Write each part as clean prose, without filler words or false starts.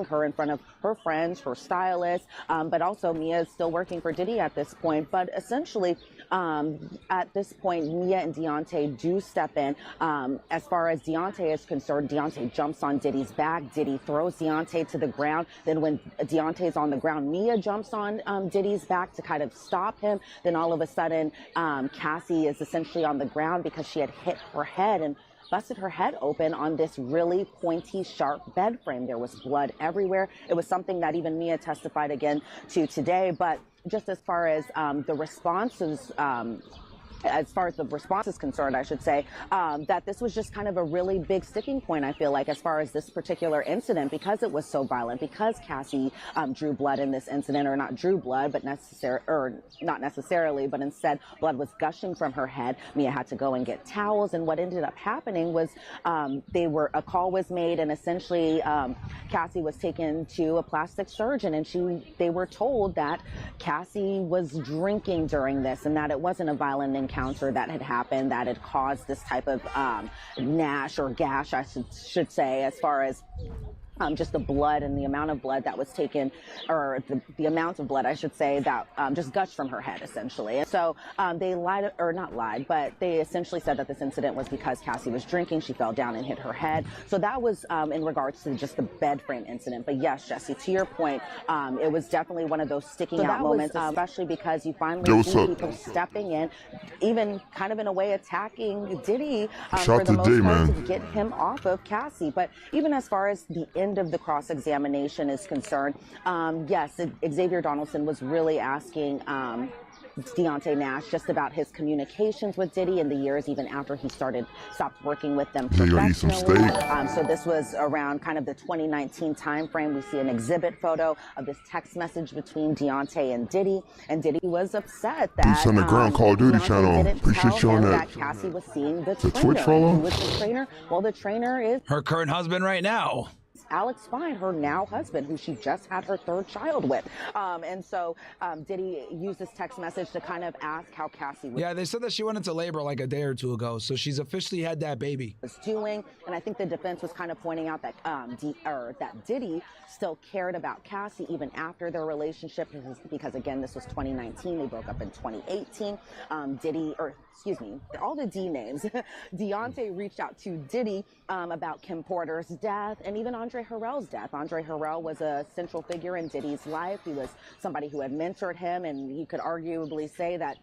her in front of her friends, her stylist, but also Mia is still working for Diddy at this point. But essentially, at this point, Mia and Deontay do step in. As far as Deontay is concerned, Deontay jumps on Diddy's back. Diddy throws Deontay to the ground. Then when Deontay's on the ground, Mia jumps on Diddy's back to kind of stop him. Then all of a sudden, Cassie is essentially on the ground because she had hit her head and busted her head open on this really pointy, sharp bed frame. There was blood everywhere. It was something that even Mia testified again to today. But just as far as the responses, is concerned, I should say, that this was just kind of a really big sticking point, I feel like, as far as this particular incident, because it was so violent, because Cassie drew blood in this incident, or not drew blood, but not necessarily, but instead blood was gushing from her head. Mia had to go and get towels, and what ended up happening was a call was made, and essentially Cassie was taken to a plastic surgeon, and they were told that Cassie was drinking during this, and that it wasn't a violent encounter that had happened that had caused this type of nash or gash, I should say, as far as just the blood and the amount of blood that was taken, or the amount of blood, I should say, that just gushed from her head, essentially. And so they lied, or not lied, but they essentially said that this incident was because Cassie was drinking. She fell down and hit her head. So that was in regards to just the bed frame incident. But yes, Jesse, to your point, it was definitely one of those sticking out moments, especially because you finally see people stepping in, even kind of in a way attacking Diddy for the most part to get him off of Cassie. But even as far as the end of the cross-examination is concerned, yes, Xavier Donaldson was really asking Deontay Nash just about his communications with Diddy in the years even after he stopped working with them professionally. So this was around kind of the 2019 time frame. We see an exhibit photo of this text message between Deontay and Diddy was upset that on the Ground Call of Duty channel. Appreciate you on that Cassie was seeing the trainer. Twitch follow? Who was the trainer? Well, the trainer is her current husband right now. Alex Fine, her now husband, who she just had her third child with. And so Diddy used this text message to kind of ask how Cassie was. Yeah, they said that she went into labor like a day or two ago, so she's officially had that baby. Was doing, and I think the defense was kind of pointing out that that Diddy still cared about Cassie even after their relationship, because again, this was 2019. They broke up in 2018. All the D names. Deontay reached out to Diddy about Kim Porter's death and even Andre Harrell's death. Andre Harrell was a central figure in Diddy's life. He was somebody who had mentored him, and he could arguably say that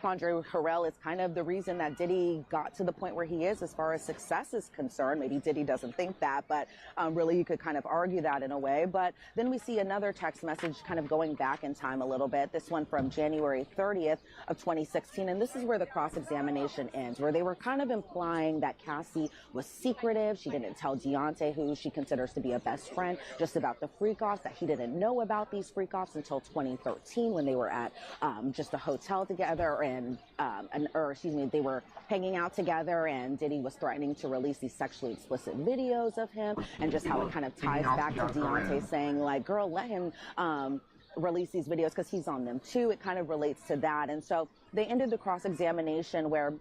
Andre Harrell is kind of the reason that Diddy got to the point where he is as far as success is concerned. Maybe Diddy doesn't think that, but really you could kind of argue that in a way. But then we see another text message kind of going back in time a little bit, this one from January 30th of 2016. And this is where the cross-examination ends, where they were kind of implying that Cassie was secretive. She didn't tell Deontay, who she considers to be a best friend, just about the freak-offs, that he didn't know about these freak-offs until 2013 when they were at just a hotel together, they were hanging out together, and Diddy was threatening to release these sexually explicit videos of him, and just how it kind of ties back to Deontay saying, like, girl, let him release these videos because he's on them too. It kind of relates to that. And so they ended the cross-examination where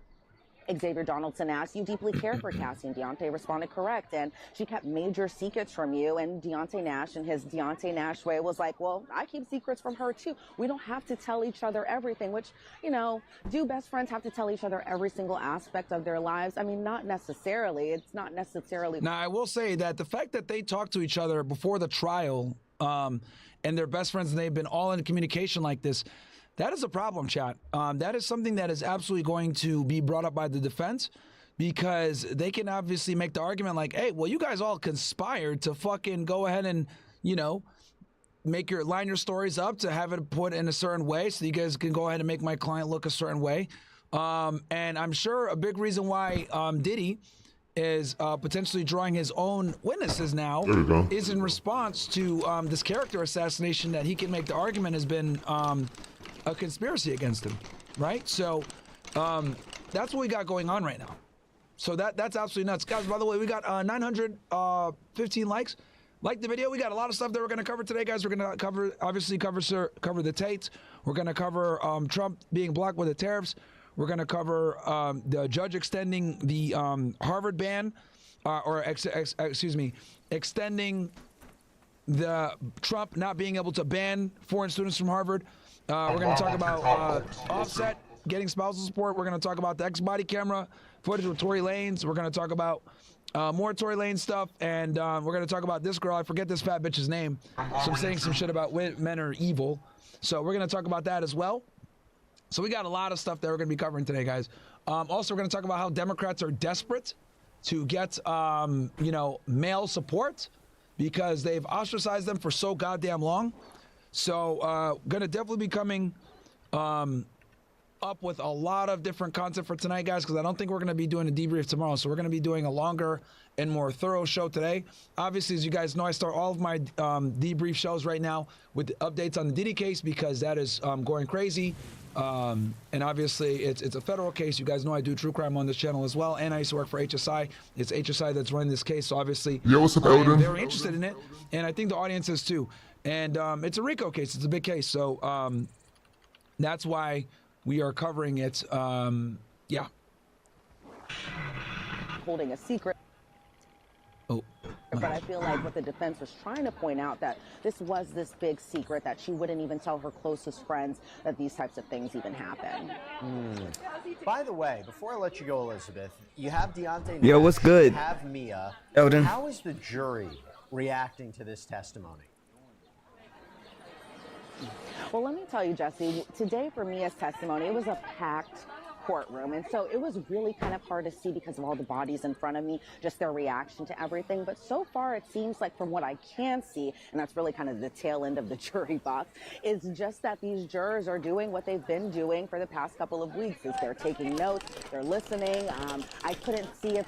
Xavier Donaldson asked, "You deeply care for Cassie?" And Deontay responded, "Correct. And she kept major secrets from you." And Deontay Nash, in his Deontay Nash way, was like, "Well, I keep secrets from her too. We don't have to tell each other everything." Which, do best friends have to tell each other every single aspect of their lives? I mean, not necessarily. It's not necessarily. Now, I will say that the fact that they talked to each other before the trial, and they're best friends, and they've been all in communication like this, that is a problem, chat. That is something that is absolutely going to be brought up by the defense, because they can obviously make the argument like, hey, well, you guys all conspired to fucking go ahead and, line your stories up to have it put in a certain way so you guys can go ahead and make my client look a certain way. And I'm sure a big reason why Diddy is potentially drawing his own witnesses now is in response to this character assassination that he can make the argument has been a conspiracy against him, right? So that's what we got going on right now. So that's absolutely nuts. Guys, by the way, we got 915 likes. Like the video. We got a lot of stuff that we're going to cover today, guys. We're going to cover the Tates. We're going to cover Trump being blocked with the tariffs. We're going to cover the judge extending the Harvard ban, extending the Trump not being able to ban foreign students from Harvard. We're going to talk about Offset getting spousal support. We're going to talk about the ex-body camera footage with Tory Lanez. We're going to talk about more Tory Lanez stuff, and we're going to talk about this girl. I forget this fat bitch's name. So I'm saying some shit about men are evil. So we're going to talk about that as well. So we got a lot of stuff that we're going to be covering today, guys. Also, we're going to talk about how Democrats are desperate to get, male support because they've ostracized them for so goddamn long. So going to definitely be coming up with a lot of different content for tonight, guys, because I don't think we're going to be doing a debrief tomorrow. So we're going to be doing a longer and more thorough show today. Obviously, as you guys know, I start all of my debrief shows right now with updates on the Diddy case because that is going crazy. And obviously, it's a federal case. You guys know I do true crime on this channel as well, and I used to work for HSI. It's HSI that's running this case, so obviously, Yo, what's up, Elden? I'm very interested in it, and I think the audience is too. And it's a RICO case. It's a big case, so that's why we are covering it. Yeah. Holding a secret. Oh. But I feel like what the defense was trying to point out that this was this big secret that she wouldn't even tell her closest friends that these types of things even happen. By the way, before I let you go, Elizabeth, you have Deontay. Yo, what's good? You have Mia. Eldon. How is the jury reacting to this testimony? Well, let me tell you, Jesse, today for Mia's testimony, it was a packed courtroom. And so it was really kind of hard to see because of all the bodies in front of me, just their reaction to everything. But so far, it seems like from what I can see, and that's really kind of the tail end of the jury box, is just that these jurors are doing what they've been doing for the past couple of weeks. Is they're taking notes, they're listening. I couldn't see if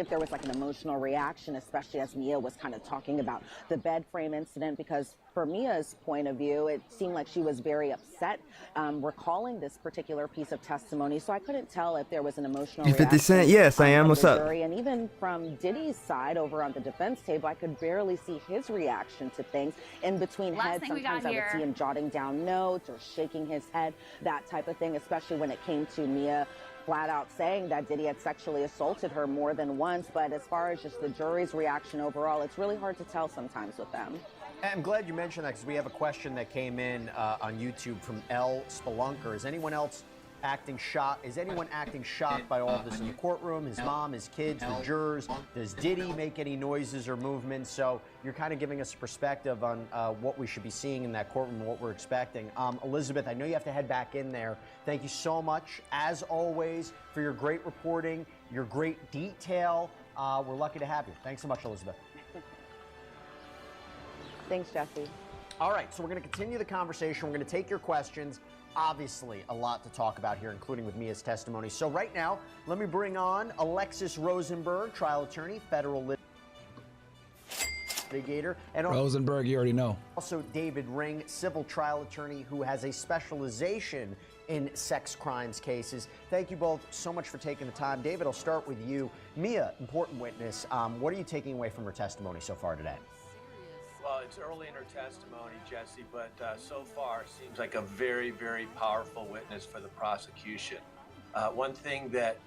there was like an emotional reaction, especially as Mia was kind of talking about the bed frame incident, because for Mia's point of view, it seemed like she was very upset recalling this particular piece of testimony. So I couldn't tell if there was an emotional reaction. 50 Cent? Yes, I am. What's up? Jury. And even from Diddy's side over on the defense table, I could barely see his reaction to things. In between heads, sometimes I would see him jotting down notes or shaking his head, that type of thing, especially when it came to Mia flat out saying that Diddy had sexually assaulted her more than once. But as far as just the jury's reaction overall, it's really hard to tell sometimes with them. I'm glad you mentioned that because we have a question that came in on YouTube from L. Spelunker. Is anyone else acting shocked? Is anyone acting shocked by all of this in the courtroom? His mom, his kids, the jurors? Does Diddy make any noises or movements? So you're kind of giving us a perspective on what we should be seeing in that courtroom and what we're expecting. Elizabeth, I know you have to head back in there. Thank you so much, as always, for your great reporting, your great detail. We're lucky to have you. Thanks so much, Elizabeth. Thanks, Jesse. All right, so we're going to continue the conversation. We're going to take your questions. Obviously, a lot to talk about here, including with Mia's testimony. So right now, let me bring on Alexis Rosenberg, trial attorney, federal litigator, and Rosenberg, you already know. Also David Ring, civil trial attorney who has a specialization in sex crimes cases. Thank you both so much for taking the time. David, I'll start with you. Mia, important witness. What are you taking away from her testimony so far today? Well, it's early in her testimony, Jesse, but so far seems like a very, very powerful witness for the prosecution. One thing that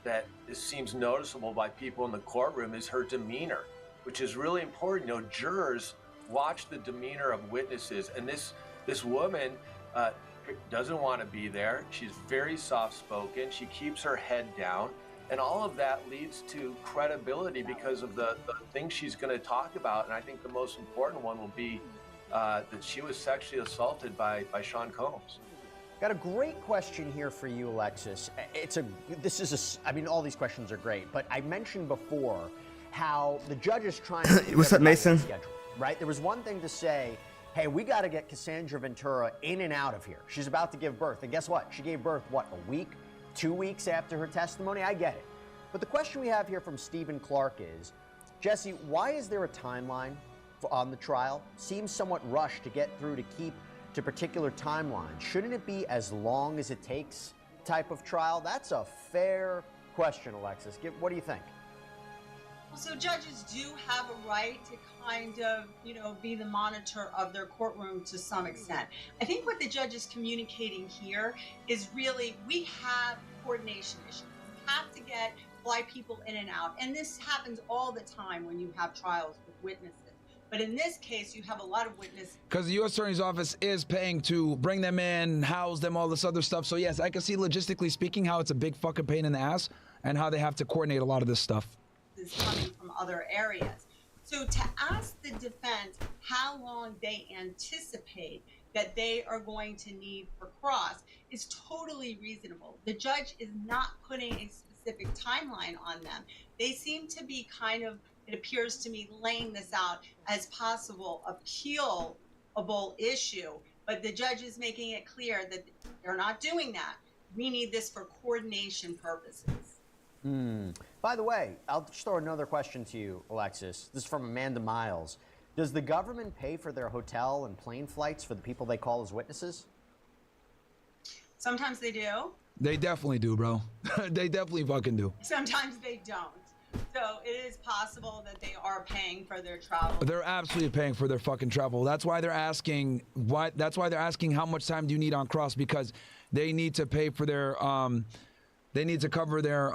seems noticeable by people in the courtroom is her demeanor, which is really important. You know, jurors watch the demeanor of witnesses, and this woman doesn't want to be there. She's very soft-spoken. She keeps her head down. And all of that leads to credibility because of the things she's going to talk about. And I think the most important one will be that she was sexually assaulted by Sean Combs. Got a great question here for you, Alexis. I mean, all these questions are great, but I mentioned before how the judge is trying to What's up, Mason? Schedule, right? There was one thing to say, hey, we got to get Cassandra Ventura in and out of here. She's about to give birth. And guess what? She gave birth, what, a week? 2 weeks after her testimony? I get it. But the question we have here from Stephen Clark is, Jesse, why is there a timeline on the trial? Seems somewhat rushed to get through to keep to particular timelines. Shouldn't it be as long as it takes type of trial? That's a fair question, Alexis. What do you think? Well, so judges do have a right to kind of, be the monitor of their courtroom to some extent. I think what the judge is communicating here is really we have coordination issues. We have to get fly people in and out. And this happens all the time when you have trials with witnesses. But in this case, you have a lot of witnesses. Because the U.S. Attorney's Office is paying to bring them in, house them, all this other stuff. So yes, I can see logistically speaking how it's a big fucking pain in the ass and how they have to coordinate a lot of this stuff. Is coming from other areas. So to ask the defense how long they anticipate that they are going to need for cross is totally reasonable. The judge is not putting a specific timeline on them. They seem to be kind of, it appears to me, laying this out as possible appealable issue, but the judge is making it clear that they're not doing that. We need this for coordination purposes. By the way, I'll just throw another question to you, Alexis. This is from Amanda Miles. Does the government pay for their hotel and plane flights for the people they call as witnesses? Sometimes they do. They definitely do, bro. They definitely fucking do. Sometimes they don't. So it is possible that they are paying for their travel. They're absolutely paying for their fucking travel. That's why they're asking how much time do you need on cross, because they need to pay for their they need to cover their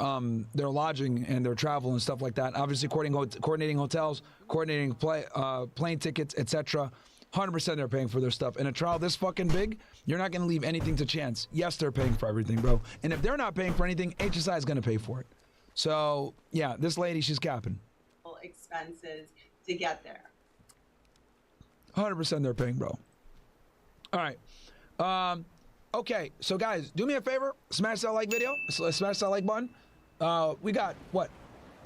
lodging and their travel and stuff like that. Obviously, coordinating hotels, coordinating plane tickets, etc. 100% they're paying for their stuff. In a trial this fucking big, you're not going to leave anything to chance. Yes, they're paying for everything, bro. And if they're not paying for anything, HSI is going to pay for it. So, yeah, this lady, she's capping. Expenses to get there. 100% they're paying, bro. All right. Okay, so guys, do me a favor. Smash that like video. Smash that like button. We got, what,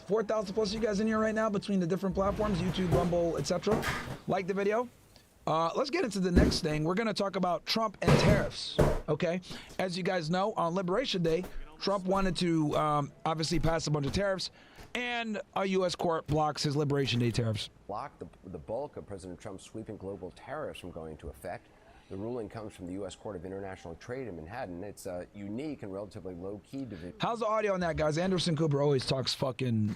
4,000 plus of you guys in here right now between the different platforms, YouTube, Rumble, etc. Like the video. Let's get into the next thing. We're going to talk about Trump and tariffs, okay? As you guys know, on Liberation Day, Trump wanted to obviously pass a bunch of tariffs, and a U.S. court blocks his Liberation Day tariffs. Blocked the bulk of President Trump's sweeping global tariffs from going into effect. The ruling comes from the U.S. Court of International Trade in Manhattan. It's a unique and relatively low-key division. How's the audio on that, guys? Anderson Cooper always talks fucking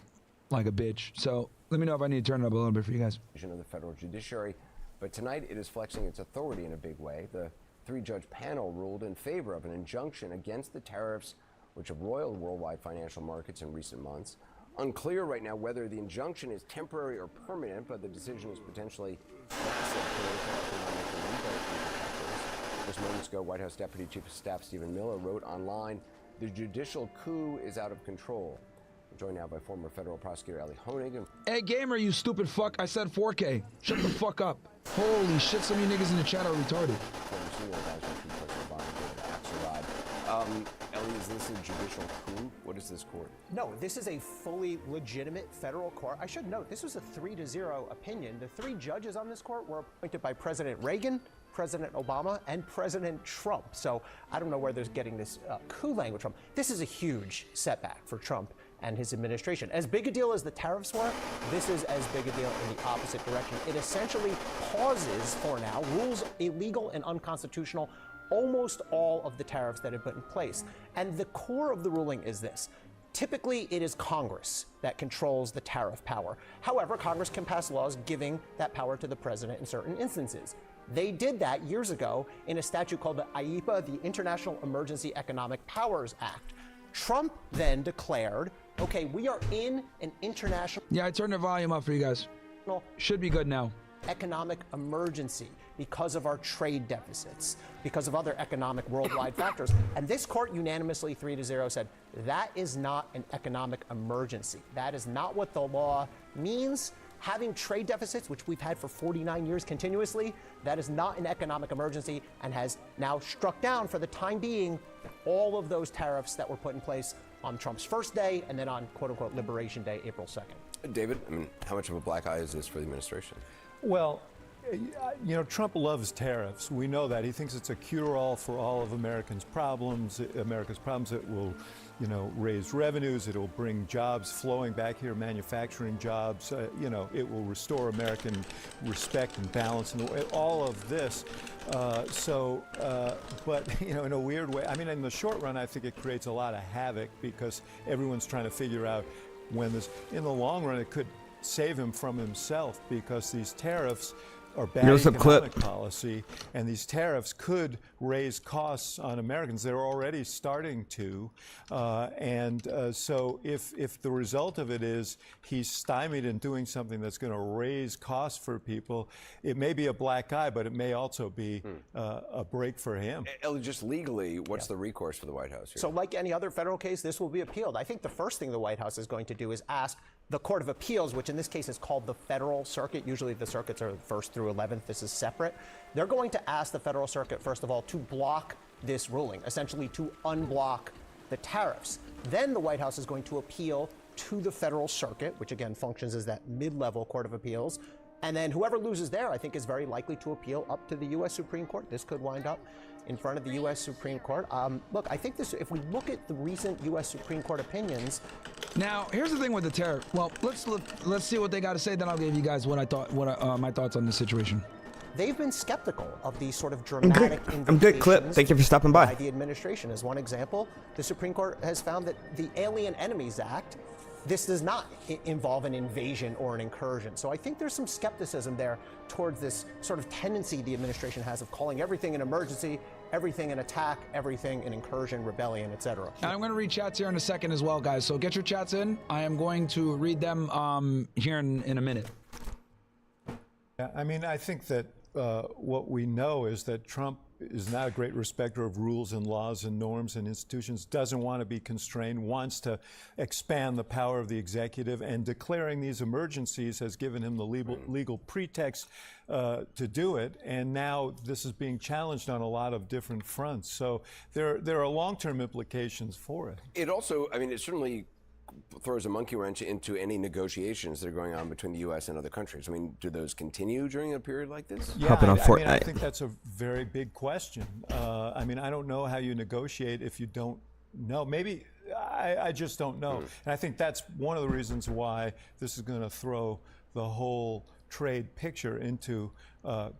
like a bitch, so let me know if I need to turn it up a little bit for you guys. Of the federal judiciary, but tonight it is flexing its authority in a big way. The three-judge panel ruled in favor of an injunction against the tariffs which have roiled worldwide financial markets in recent months. Unclear right now whether the injunction is temporary or permanent, but the decision is potentially massive political, economic, and legal implications. Just moments ago, White House Deputy Chief of Staff Stephen Miller wrote online, "The judicial coup is out of control." We're joined now by former federal prosecutor Ali Honig. Hey, gamer, you stupid fuck. I said 4K. Shut the fuck up. Holy shit, some of you niggas in the chat are retarded. Ellie, is this a judicial coup? What is this court? No, this is a fully legitimate federal court. I should note, this was a 3-0 opinion. The three judges on this court were appointed by President Reagan, President Obama, and President Trump. So I don't know where they're getting this coup language from. This is a huge setback for Trump and his administration. As big a deal as the tariffs were, this is as big a deal in the opposite direction. It essentially pauses, for now, rules illegal and unconstitutional almost all of the tariffs that have been in place. And the core of the ruling is this. Typically, it is Congress that controls the tariff power. However, Congress can pass laws giving that power to the president in certain instances. They did that years ago in a statute called the IEPA, the International Emergency Economic Powers Act. Trump then declared, okay, we are in an international... Yeah, I turned the volume up for you guys. Should be good now. Economic emergency because of our trade deficits, because of other economic worldwide factors. And this court unanimously 3-0 said that is not an economic emergency. That is not what the law means. Having trade deficits, which we've had for 49 years continuously, that is not an economic emergency and has now struck down for the time being all of those tariffs that were put in place on Trump's first day and then on quote-unquote Liberation Day, April 2nd. David, I mean, how much of a black eye is this for the administration? Well, you know, Trump loves tariffs. We know that. He thinks it's a cure-all for all of America's problems. It will, you know, raise revenues. It'll bring jobs flowing back here, manufacturing jobs. You know, it will restore American respect and balance and all of this. But, you know, in a weird way, I mean, in the short run, I think it creates a lot of havoc because everyone's trying to figure out when this, in the long run, it could save him from himself because these tariffs or bad economic policy, and these tariffs could raise costs on Americans. They're already starting to, so if the result of it is he's stymied in doing something that's going to raise costs for people, it may be a black eye, but it may also be a break for him. Ellie, just legally, what's the recourse for the White House here? So like any other federal case, this will be appealed. I think the first thing the White House is going to do is ask the Court of Appeals, which in this case is called the Federal Circuit. Usually the circuits are 1st through 11th. This is separate. They're going to ask the Federal Circuit, first of all, to block this ruling, essentially to unblock the tariffs. Then the White House is going to appeal to the Federal Circuit, which again functions as that mid-level Court of Appeals. And then whoever loses there, I think, is very likely to appeal up to the U.S. Supreme Court. This could wind up in front of the U.S. Supreme Court. Look, I think this, if we look at the recent U.S. Supreme Court opinions. Now, here's the thing with the tariff. Well, let's see what they got to say. Then I'll give you guys what I thought, my thoughts on the situation. They've been skeptical of these sort of dramatic I'm good, Clip. Thank you for stopping by. The administration. As one example, the Supreme Court has found that the Alien Enemies Act, this does not involve an invasion or an incursion. So I think there's some skepticism there towards this sort of tendency the administration has of calling everything an emergency, everything an attack, everything an incursion, rebellion, etc. And I'm going to read chats here in a second as well, guys. So get your chats in. I am going to read them here in a minute. Yeah, I mean, I think that what we know is that Trump is not a great respecter of rules and laws and norms and institutions, doesn't want to be constrained, wants to expand the power of the executive, and declaring these emergencies has given him the legal pretext to do it. And now this is being challenged on a lot of different fronts. So there are long-term implications for it. It also, I mean, it certainly throws a monkey wrench into any negotiations that are going on between the U.S. and other countries. I mean, do those continue during a period like this? Yeah, I think that's a very big question. I mean, I don't know how you negotiate if you don't know. Maybe I just don't know. And I think that's one of the reasons why this is going to throw the whole trade picture into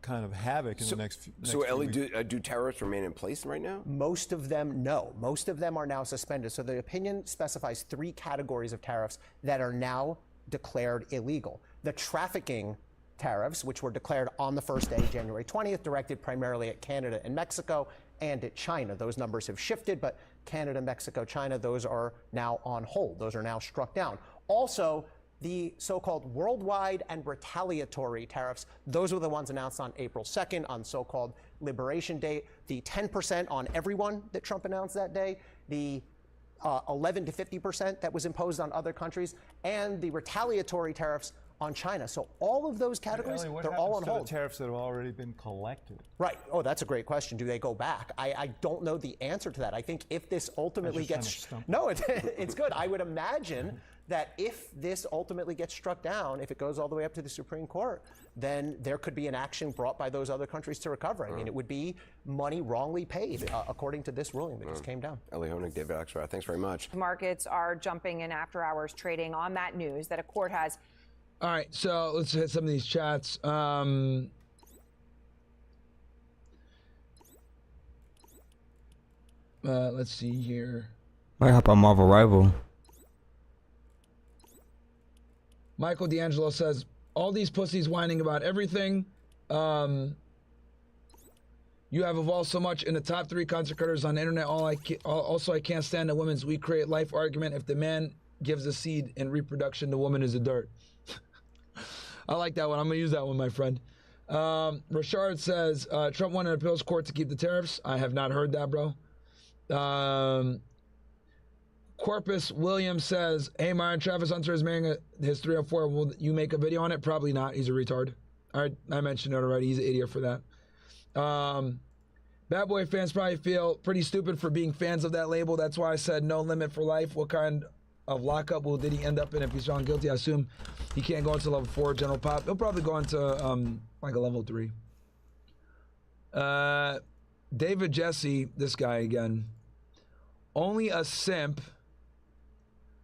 kind of havoc in the next few So, Ellie, do tariffs remain in place right now? Most of them, no. Most of them are now suspended. So the opinion specifies 3 categories of tariffs that are now declared illegal. The trafficking tariffs, which were declared on the first day, January 20th, directed primarily at Canada and Mexico and at China. Those numbers have shifted, but Canada, Mexico, China, those are now on hold. Those are now struck down. Also, the so-called worldwide and retaliatory tariffs, those were the ones announced on April 2nd on so-called Liberation Day. The 10% on everyone that Trump announced that day, the 11 to 50% that was imposed on other countries, and the retaliatory tariffs on China. So all of those categories, they're all on hold. The tariffs that have already been collected? Right. Oh, that's a great question. Do they go back? I don't know the answer to that. I think if this ultimately gets... No, it's good. I would imagine that if this ultimately gets struck down, if it goes all the way up to the Supreme Court, then there could be an action brought by those other countries to recover. I mean, it would be money wrongly paid, according to this ruling that just came down. Ellie Honig, David Axelrod, thanks very much. Markets are jumping in after hours trading on that news that a court has. All right, so let's hit some of these chats. Let's see here. Might hop on Marvel Rival. Michael D'Angelo says, all these pussies whining about everything. You have evolved so much in the top 3 content creators on the internet. Also, I can't stand the women's we create life argument. If the man gives a seed in reproduction, the woman is a dirt. I like that one. I'm going to use that one, my friend. Rashard says, Trump won an appeals court to keep the tariffs. I have not heard that, bro. Corpus Williams says, hey, Myron, Travis Hunter is marrying his 304. Will you make a video on it? Probably not. He's a retard. I mentioned it already. He's an idiot for that. Bad Boy fans probably feel pretty stupid for being fans of that label. That's why I said no limit for life. What kind of lockup will Diddy end up in if he's found guilty? I assume he can't go into level 4 general pop. He'll probably go into like a level 3. David Jesse, this guy again. Only a simp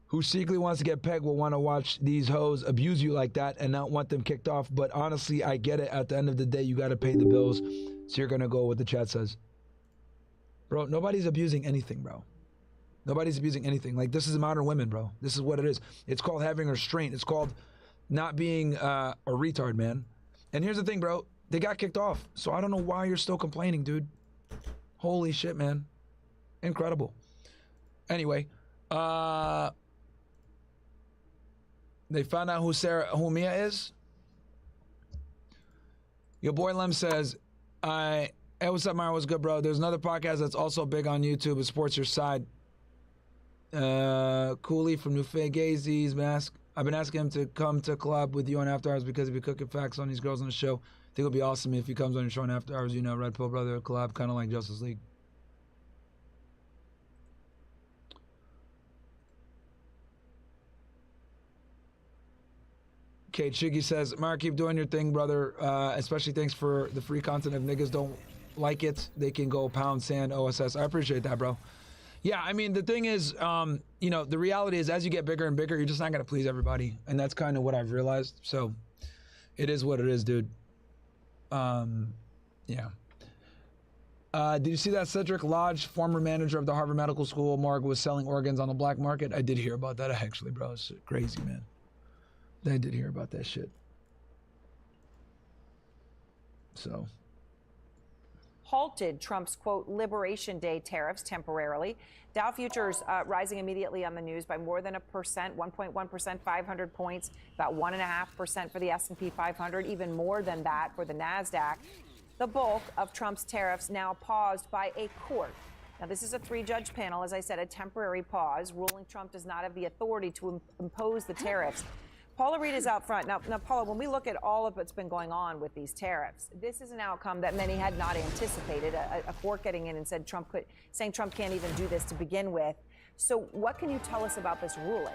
who secretly wants to get pegged will want to watch these hoes abuse you like that and not want them kicked off. But honestly, I get it. At the end of the day, you got to pay the bills. So you're going to go with what the chat says. Bro, nobody's abusing anything, bro. Nobody's abusing anything. Like, this is modern women, bro. This is what it is. It's called having restraint. It's called not being a retard, man. And here's the thing, bro. They got kicked off. So I don't know why you're still complaining, dude. Holy shit, man. Incredible. Anyway, they found out who Mia is. Your boy Lem says, hey, what's up, Mario? What's good, bro? There's another podcast that's also big on YouTube. It supports your side. Cooley from New Gazy's Mask. I've been asking him to come to collab with you on After Hours because he'll be cooking facts on these girls on the show. I think it would be awesome if he comes on your show on After Hours. You know, Red Pill Brother collab, kind of like Justice League. Okay, Chiggy says, Mark, keep doing your thing, brother. Especially thanks for the free content. If niggas don't like it, they can go pound sand OSS. I appreciate that, bro. Yeah, I mean, the thing is, you know, the reality is as you get bigger and bigger, you're just not going to please everybody. And that's kind of what I've realized. So it is what it is, dude. Yeah. Did you see that Cedric Lodge, former manager of the Harvard Medical School morgue, was selling organs on the black market? I did hear about that, actually, bro. It's crazy, man. I did hear about that shit. So. Halted Trump's, quote, Liberation Day tariffs temporarily. Dow futures rising immediately on the news by more than 1%, 1.1%, 500 points, about 1.5% for the S&P 500, even more than that for the NASDAQ. The bulk of Trump's tariffs now paused by a court. Now, this is a 3-judge panel, as I said, a temporary pause, ruling Trump does not have the authority to impose the tariffs. Paula Reed is out front. Now, Paula, when we look at all of what's been going on with these tariffs, this is an outcome that many had not anticipated. A court getting in and saying Trump can't even do this to begin with. So what can you tell us about this ruling?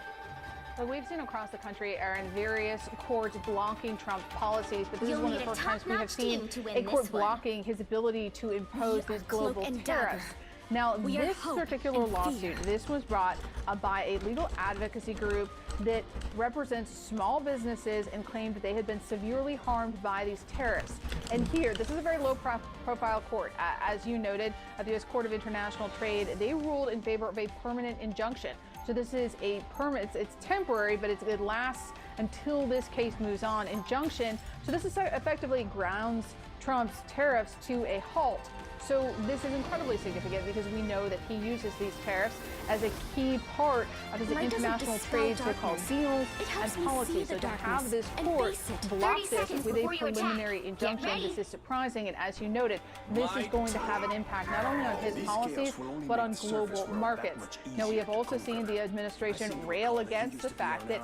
Well, we've seen across the country, Aaron, various courts blocking Trump's policies, but this is one of the first times we have seen a court blocking his ability to impose these global tariffs. Now, this particular lawsuit, this was brought by a legal advocacy group that represents small businesses and claimed that they had been severely harmed by these tariffs. And here, this is a very low-profile court. As you noted, at the U.S. Court of International Trade, they ruled in favor of a permanent injunction. So this is a permanent, it's temporary, but it lasts until this case moves on. Injunction, so this is effectively grounds Trump's tariffs to a halt. So this is incredibly significant because we know that he uses these tariffs as a key part of his international trade so-called deals and policies. So to have this court block this with a preliminary injunction, this is surprising. And as you noted, this is going to have an impact not only on his policies, but on global markets. Now, we have also seen the administration rail against the fact that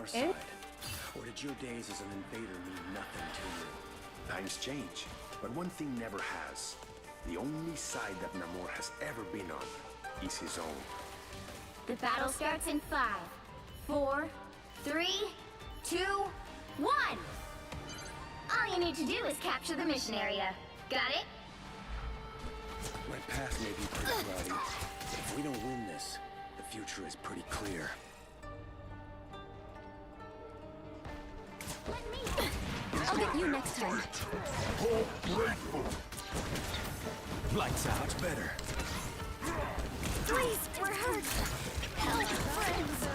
Or did your days as an invader mean nothing to you? Times change, but one thing never has. The only side that Namor has ever been on is his own. The battle starts in 5, 4, 3, 2, 1! All you need to do is capture the mission area. Got it? My path may be pretty cloudy, but if we don't win this, the future is pretty clear. I'll get you next time. Lights out. Much better. Please, we're hurt. Help, friends.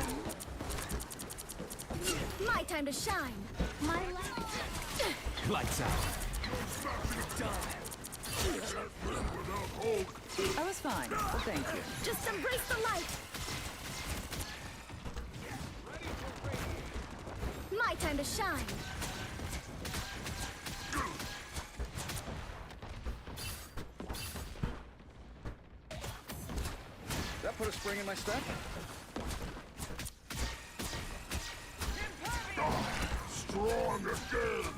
My time to shine. My light. Lights out. I was fine, but thank you. Just embrace the light. My time to shine. That put a spring in my step? Strong again!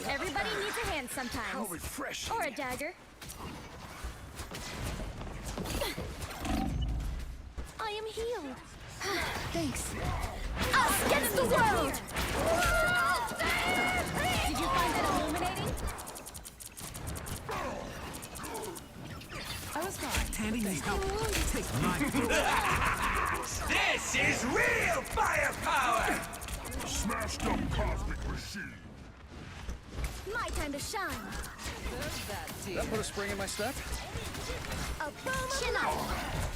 Everybody needs a hand sometimes. How refreshing. Or a dagger. I am healed. Thanks. Us against the world! Did you find that illuminating? I was fine. Tandy needs help. Take mine. This is real firepower! Smashed up cosmic machine. My time to shine. That put a spring in my step? A boom chin up.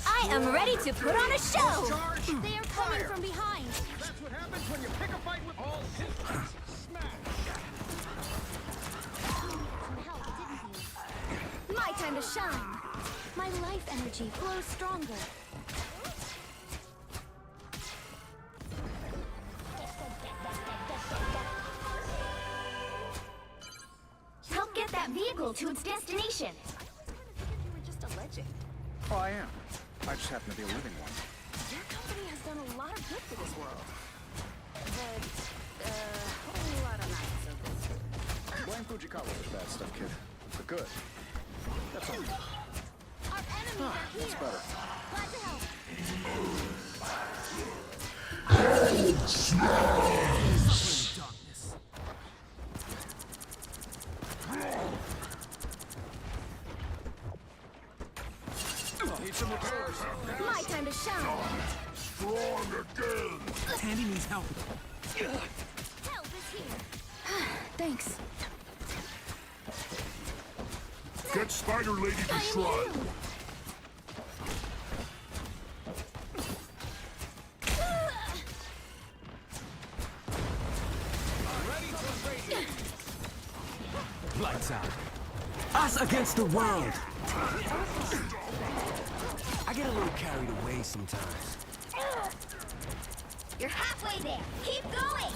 I am ready to put on a show. They are coming from behind. That's what happens when you pick a fight with all pistols. Smash. My time to shine. My life energy flows stronger. Help get that vehicle to its destination. You were just a legend. Oh, I am. I just happen to be a living one. Your company has done a lot of good for this world. But, a whole lot of not so good. Blame Fujikawa for bad stuff, kid. For good. That's all. Our enemies are here. That's better. Glad to help. Need some repairs. My time to shine. Strong again. Tandy needs help. Help is here. Thanks. Get Spider Lady to shrine. Lights out. Us against the world. I get a little carried away sometimes. You're halfway there. Keep going.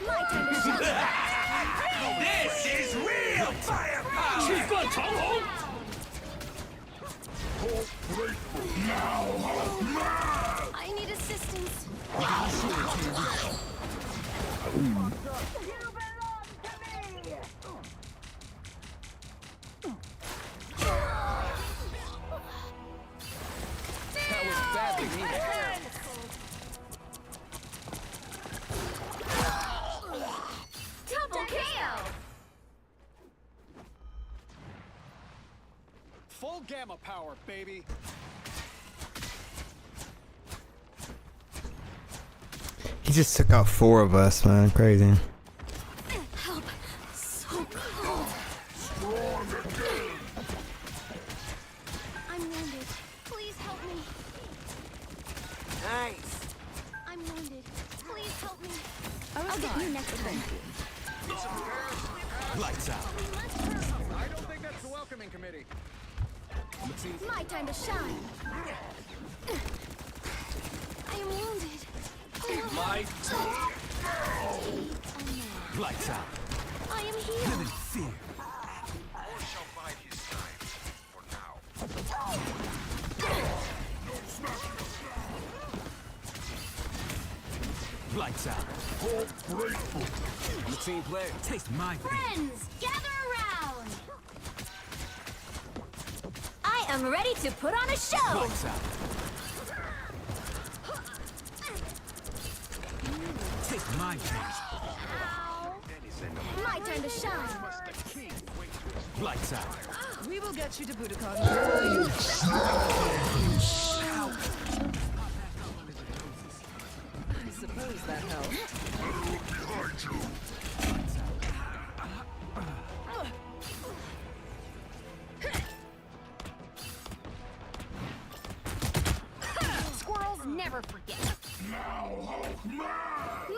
My time to shine. This is real firepower! I need assistance. That was badly needed. Double KO. Full gamma power, baby. He just took out 4 of us, man. Crazy. Help. So cold. Strong again. I'm wounded. Please help me. Nice. I'm wounded. Please help me. I'll get you next time. Lights out. I don't think that's the welcoming committee. My time to shine. I am wounded. Lights out. I am healed. Fear. Or shall bide his time for now. Lights out. Grateful. I'm a team player. Taste my pain. Friends, gather around. I am ready to put on a show. Lights out. Taste my pain. My time to shine. Lights out. We will get you to Budokan. I suppose that helps. Behind you. Squirrels never forget. Now Hulk man.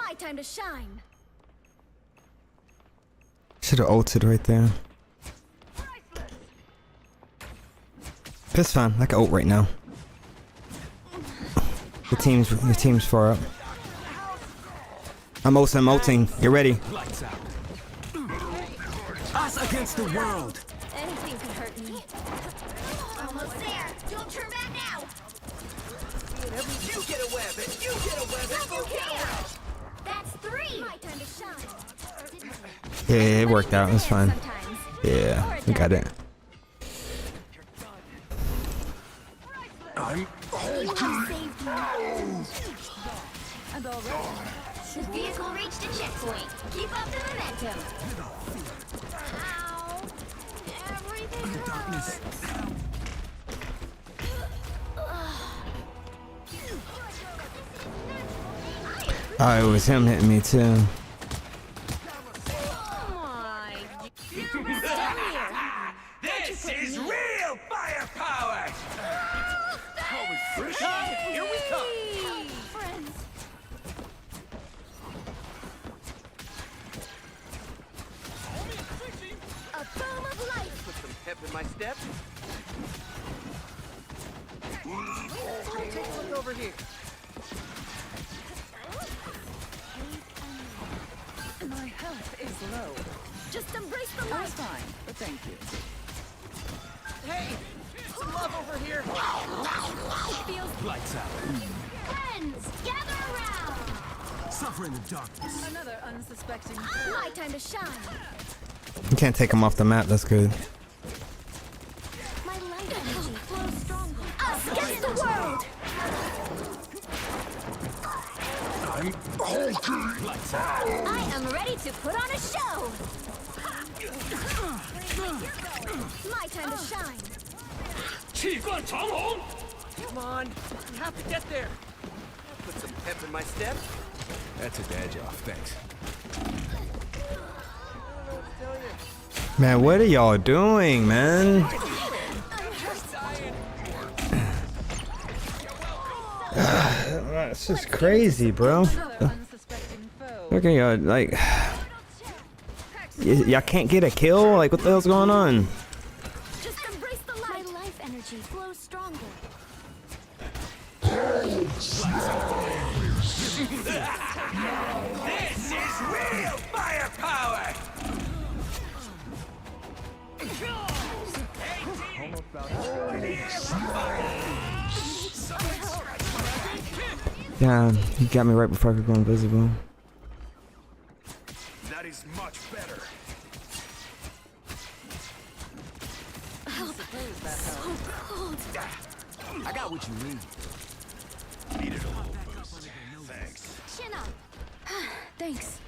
My time to shine. Should have ulted right there. It's fine. I can ult right now. The team's far up. I'm ulting. Get ready. Lights out. Us against the world. Anything could hurt me. Almost there. Don't turn back now. You get a weapon. You get a weapon. Double KO. That's 3. My time to shine. Yeah, it worked out. It was fine. Yeah, we got it. I'm You have saved me. And all right. The vehicle reached a checkpoint. Keep up the momentum. Ow. Everything hurts. Oh, it was him hitting me too. This is real firepower! in my step. Take a look over here. My health is low. Just embrace the light. That's fine, but thank you. Hey, some love over here. It feels Lights out. friends. Gather around. Suffer in the darkness. Another unsuspecting. My time to shine. You can't take him off the map. That's good. My light energy flows stronger. Us against the world. I'm hulking. Lights out. I am ready to put on a show. My time to shine. Come on, we have to get there. Put some pep in my step. That's a edge off. Thanks. Man, what are y'all doing, man? It's just crazy, bro. Okay, y'all like, y'all can't get a kill. Like, what the hell's going on? Just embrace the light. My life energy flows stronger. This is real firepower. Damn, he got me right before I could go invisible. That is much better. So cold. I got what you need. Needed a little boost. Thanks. Chin up. Thanks.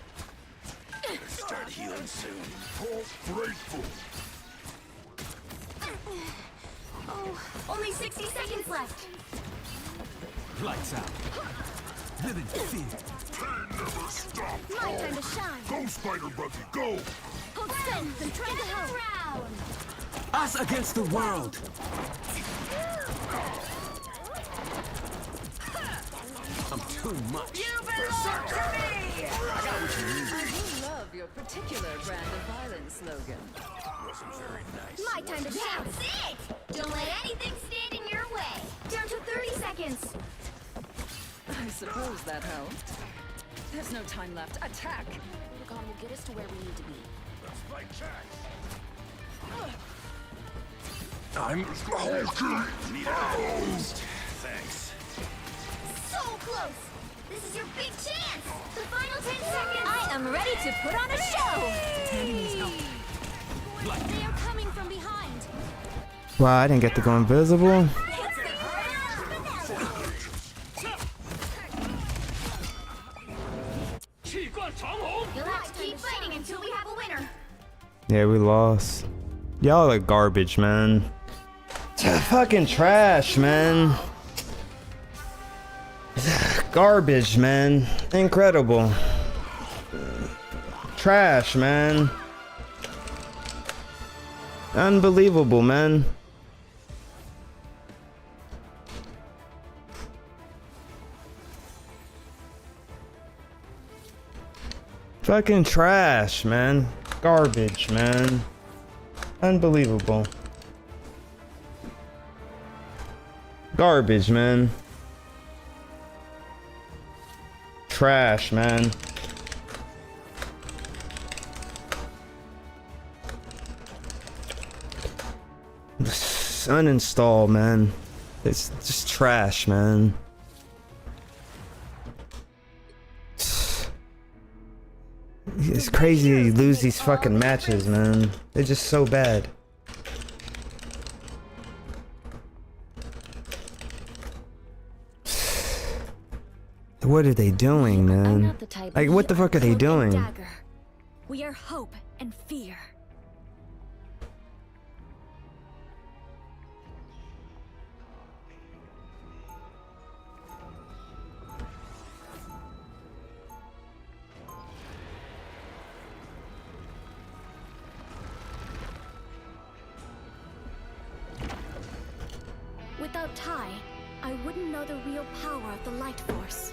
Start healing soon. Oh, grateful. Oh, only 60 seconds left. Lights out. Live in fear. Pain never stops. My time to shine. Go, Spider Buggy, go. Hold still. I'm trying to help. Round. Us against the world. I'm too much. You belong to me! I got what you need. I do love your particular brand of violence slogan. Wasn't very nice. My time to shout. That's it! Don't let anything stand in your way. Down to 30 seconds. I suppose that helped. There's no time left. Attack! Socom will get us to where we need to be. Let's fight Jax. I'm hulking. Needed a boost. Thanks. So close! This is your big chance! The final 10 seconds! I am ready to put on a show! They are coming from behind! Wow, I didn't get to go invisible. You'll have to keep fighting until we have a winner! Yeah, we lost. Y'all are garbage, man. Fucking trash, man. Garbage, man. Incredible. Trash, man. Unbelievable, man. Fucking trash, man. Garbage, man. Unbelievable. Garbage, man. Trash, man. Uninstall, man. It's just trash, man. It's crazy you lose these fucking matches, man. They're just so bad. What are they doing, man? Like, what the fuck are they doing? We are hope and fear. Without Tai, I wouldn't know the real power of the light force.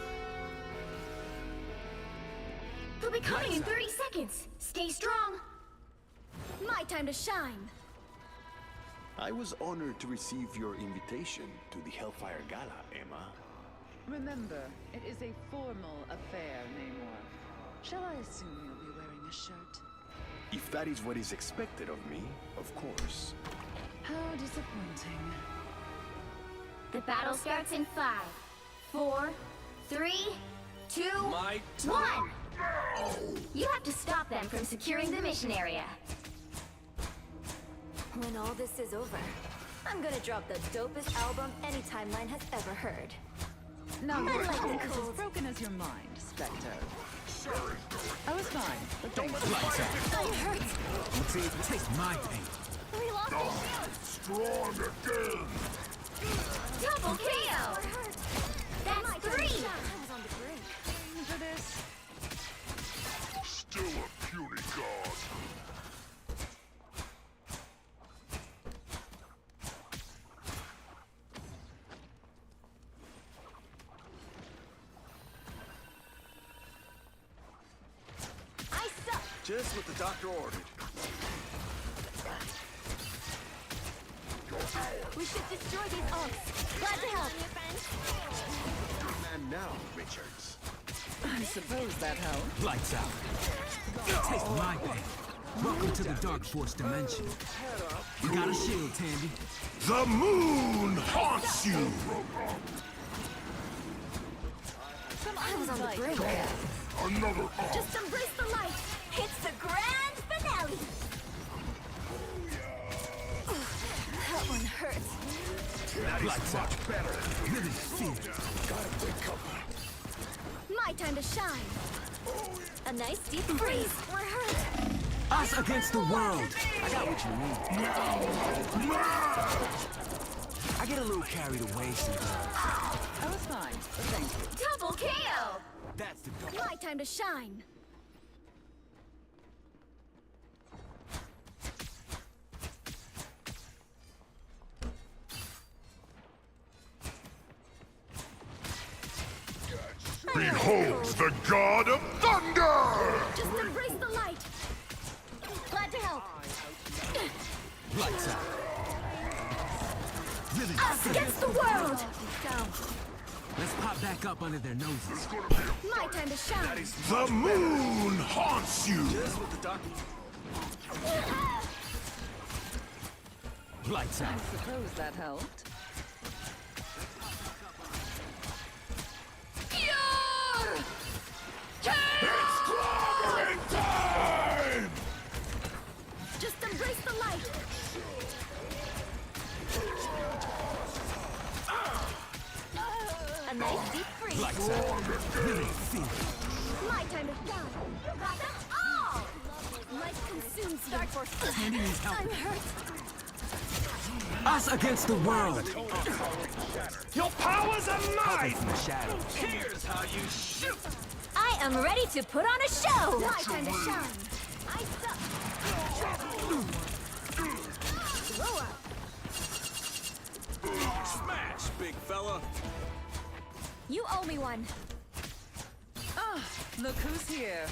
They'll be coming in 30 seconds. Stay strong. My time to shine. I was honored to receive your invitation to the Hellfire Gala, Emma. Remember, it is a formal affair, Namor. Shall I assume you'll be wearing a shirt? If that is what is expected of me, of course. How disappointing. The battle starts in 5, 4, 3, 2, My 1! You have to stop them from securing the mission area. When all this is over, I'm gonna drop the dopest album any timeline has ever heard. Now, I your like cold it is as cold. broken as your mind, Spectre. I was fine, but don't Lights out. It hurts. Taste my pain. We lost the shield. Strong again! Double KO! That's 3! I was on the brink. for this. Still a puny god. I suck. Just what the doctor ordered. We should destroy these orcs. Glad to help. And now, Richards. I suppose that helped. Lights out. Taste my pain. Welcome to the Dark Force dimension. You got a shield, Tandy. The moon haunts you! I was on the brink. Another arm. Just embrace the light. It's the grand finale. That one hurts. Lights out. Better. Living fear. Gotta take cover. My time to shine. A nice deep freeze. We're hurt. Us against the world. I got what you need. I get a little carried away sometimes. I was fine, but thank you. Double KO. That's the goal. My time to shine. Behold the god of thunder! Just embrace the light. Glad to help. Lights out. Living Us against the world. Let's pop back up under their noses. My time to shine. The moon haunts you! Just what the doctor... Lights I out. suppose that helped. It's clobbering time! Just embrace the light. A nice deep freeze. Lights out. Living fear. My time to shine. You got them all. Light consumes you. Dark Force. Tandy needs help. I'm hurt. Us against the world. Your powers are mine! From the shadows. Here's how you shoot! I am ready to put on a show. My time to shine. I suck. Throw up. Smash, big fella! You owe me one. Ah, look who's here.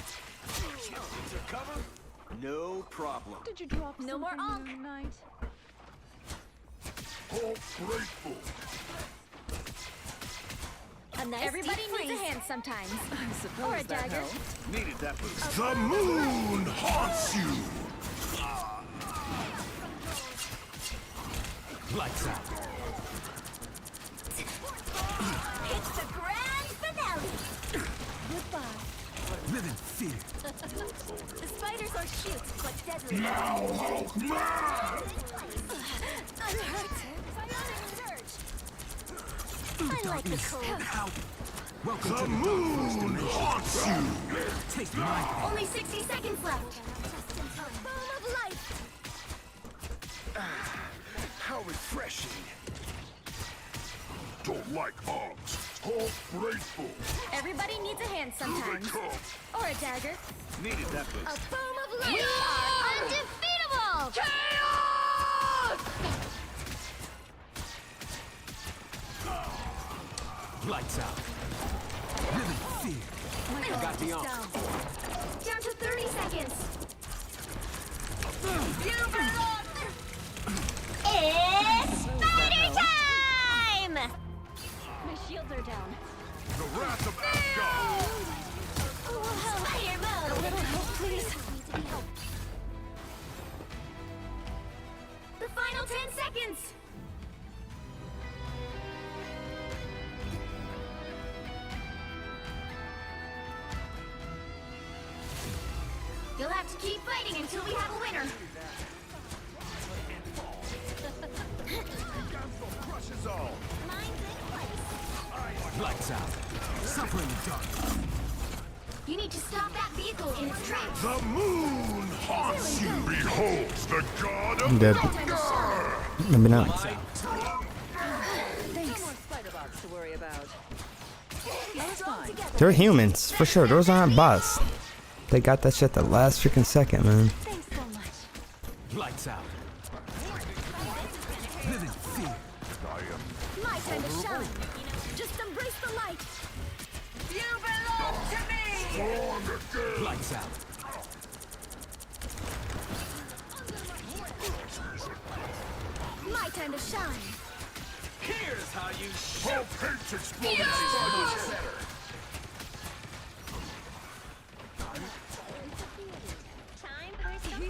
To cover? No problem. Did you drop No more something onk. tonight? Oh, grateful. A nice Everybody needs a hand sometimes. I suppose Or a that dagger. helped. Needed that boost. The moon haunts you! Lights out. It's the grand finale. Goodbye. Living fear. The spiders are cute, but deadly. Now, Hulkman! I'm hurt. Psionic surge. I like the cold. Help. Welcome The to the Dark Force moon dimension. haunts you! Taste my pain. Only 60 seconds left. A boom of light. How refreshing. Don't like arms. Oh, grateful. Everybody needs a hand Here they sometimes. come. Or a dagger. Needed that A boost. boom of light. We are undefeatable. Lights out. Living fear. Got the Down to 30 seconds. You belong. It's fighter time! My shields are down. The wrath of Asgard! Spider mode! A little help, please. The final 10 seconds! You'll have to keep fighting until we have a winner. Crushes all. Mine's in place. Lights out. Suffering the dark. You need to stop that vehicle in its tracks. The moon haunts you. Beholds the god I'm of dead. thunder. Maybe not. Thanks. No more spider bots to worry about. That's fine. They're humans, for sure. Those aren't bots. They got that shit the last freaking second, man. Thanks so much. Lights out. Living fear. My time to shine. Just embrace the light. You belong to me! Lights out. My time to shine. Here's how you hope hates exploding spiders better. Time for some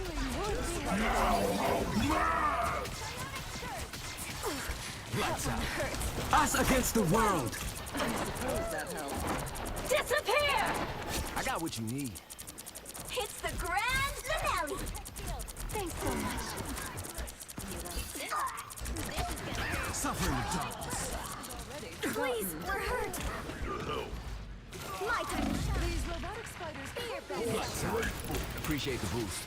Lights out. Us against the world. I suppose that helps. disappear! I got what you need. It's the grand finale! Thanks so much. Suffering the darkness. Please, we're hurt. My time to shine. These robotic spiders Be your best. Lights out. Appreciate the boost.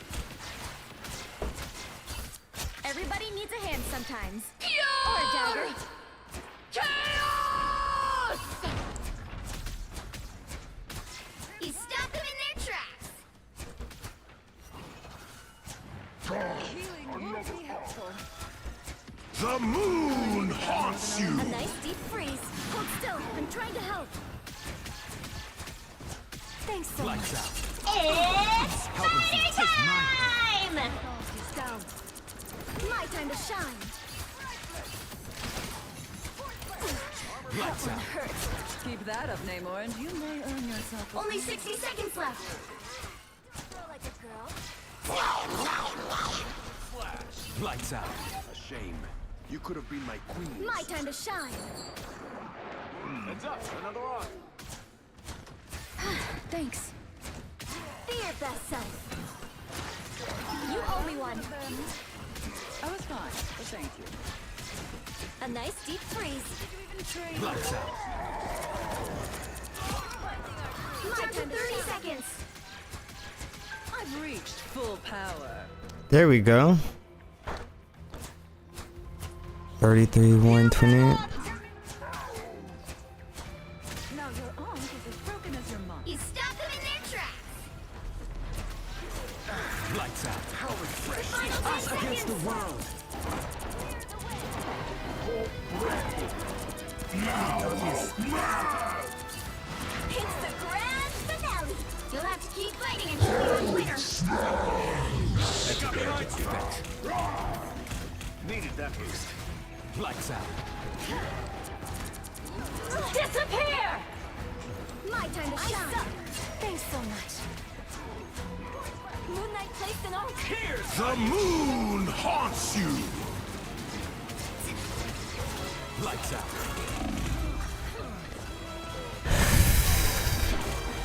Everybody needs a hand sometimes. Or a dagger. Chaos! You stop them in their tracks. healing would be helpful. The moon haunts you. A nice deep freeze. Hold still. I'm trying to help. Thanks so much. Lights out. It's Helping spider you take my time! Down. My time to shine. Lights out. Hurts. Keep that up, Namor, and you may earn yourself a Only 60 seconds left. Feel like a girl. Lights out. A shame. You could have been my queen. My time to shine. Heads up, another on. Thanks. Be your best self. You owe me one. I was fine, but thank you. A nice deep freeze. Lights out. My time 30 seconds. I've reached full power. There we go. 33, 128. Now your arm is as broken as your mind. You stop them in their tracks. Lights out. How refreshing. Us against the world. It's the grand finale. You'll have to keep fighting until you have a winner. Needed that boost. Lights out. Disappear! My time to shine. Thanks so much. Moonlight placed an arc. The moon haunts you. Lights out.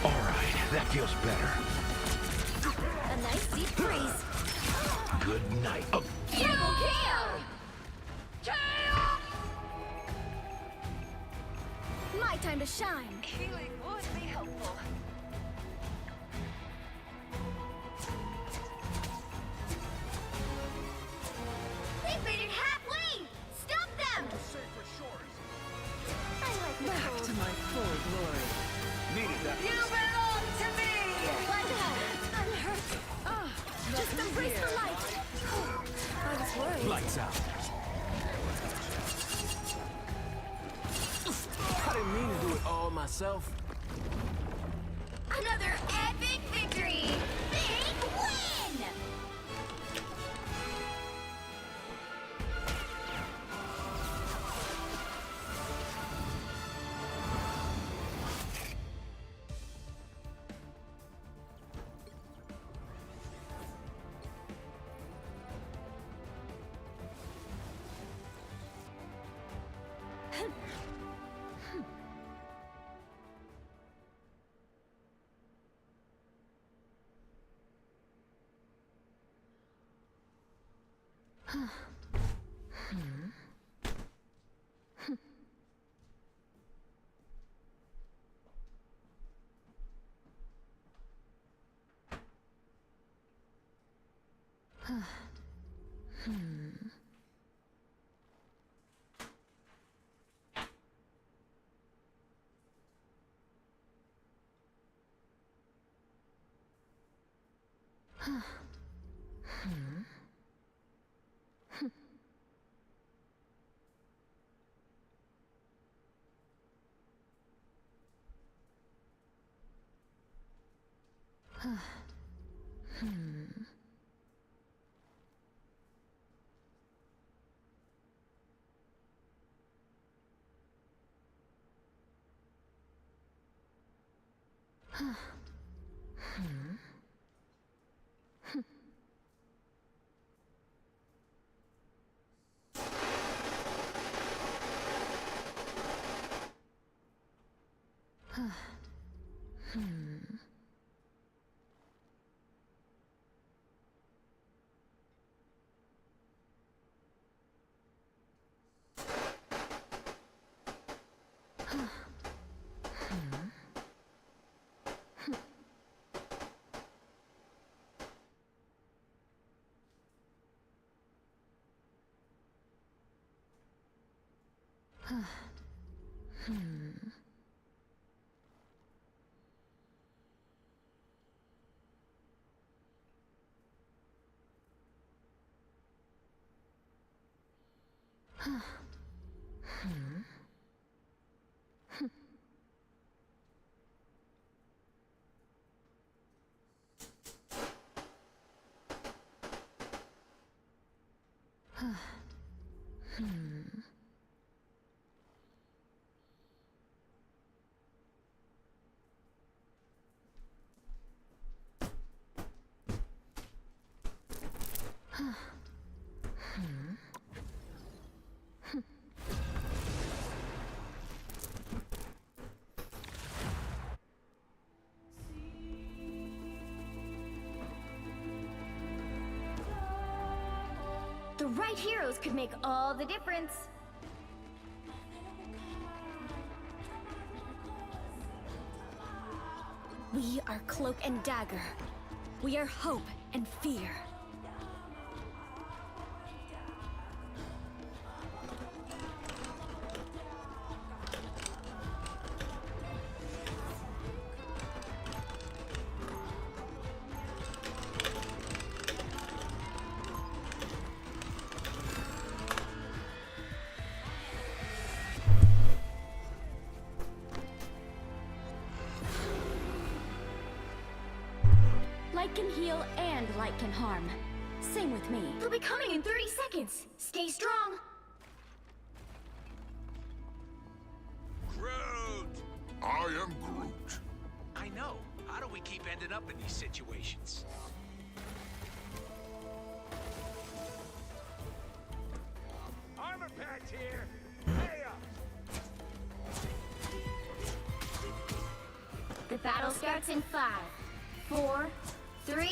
All right, that feels better. A nice deep freeze. Good night. Oh, Triple kill! My time to shine. Healing would be helpful. They made it halfway! Stop them! I like the Back cold. to my full glory. needed that You boost. belong to me! Let go! I'm hurt. Ah, Just embrace the light. I was worried. Lights out. I didn't mean to do it all myself. Another epic victory! Big win! The right heroes could make all the difference. We are Cloak and Dagger. We are hope and fear. Light can heal and light can harm. Sing with me. They'll be coming in 30 seconds. Stay strong. Groot! I am Groot. I know. How do we keep ending up in these situations? Armor packs here. Hey up. The battle starts in 5, 4, 3,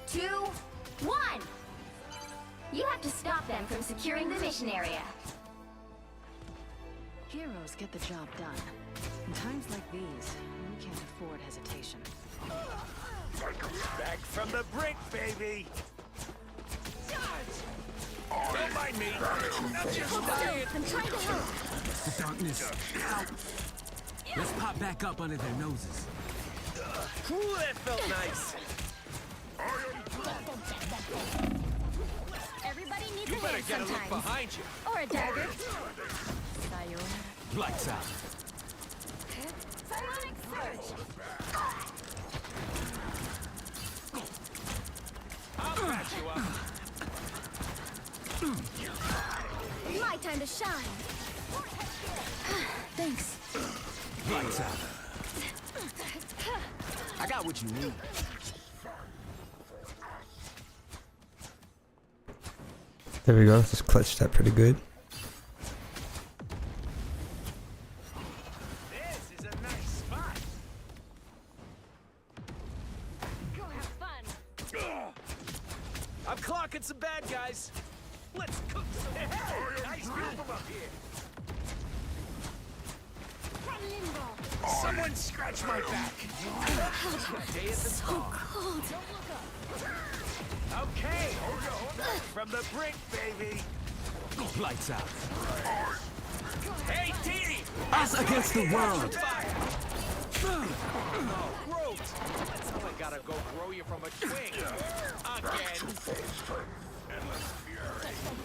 2, 1! You have to stop them from securing the mission area. Heroes get the job done. In times like these, we can't afford hesitation. Back from the brink, baby! Don't mind me! I'm just dying! I'm trying to help. The darkness. Let's pop back up under their noses. Ooh, that felt nice! Everybody needs You a better hand get a look sometimes. behind you! Or a dagger. Lights out. Psionic surge. I'll patch you up! My time to shine. Thanks. Lights out. I got what you need. There we go. Just clutched that pretty good. cooking some bad guys. Let's cook some. Hey, nice view from up here. Someone scratch my back. Day at the spa. Cold. Okay, hold on. From the brink, baby. Lights out. Hey, Dee! Us against the world. Oh, gross. Someone gotta go grow you from a twig. Again.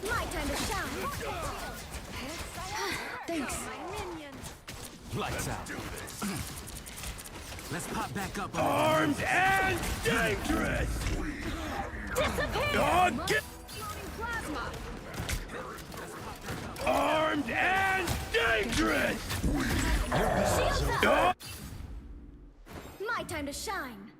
My time to shine. Thanks. Lights out. Let's pop back up. Armed and dangerous! Disappear! Get armed and dangerous! Shields up! My time to shine.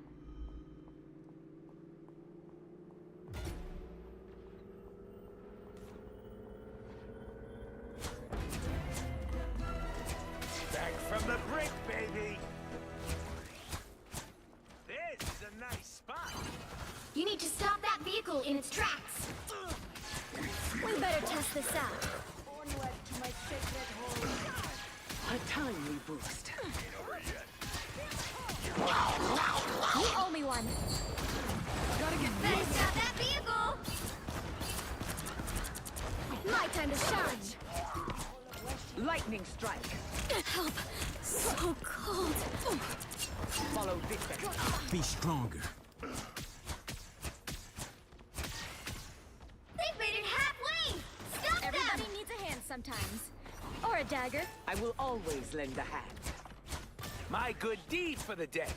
Back from the brink, baby. This is a nice spot. You need to stop that vehicle in its tracks. We better test this out. A timely boost. You owe me one. Gotta get Better stop that vehicle. My time to shine. lightning strike. Help. So cold. Follow this. Be stronger. They've made it halfway. Stop them. Everybody needs a hand sometimes. Or a dagger. I will always lend a hand. My good deed for the day.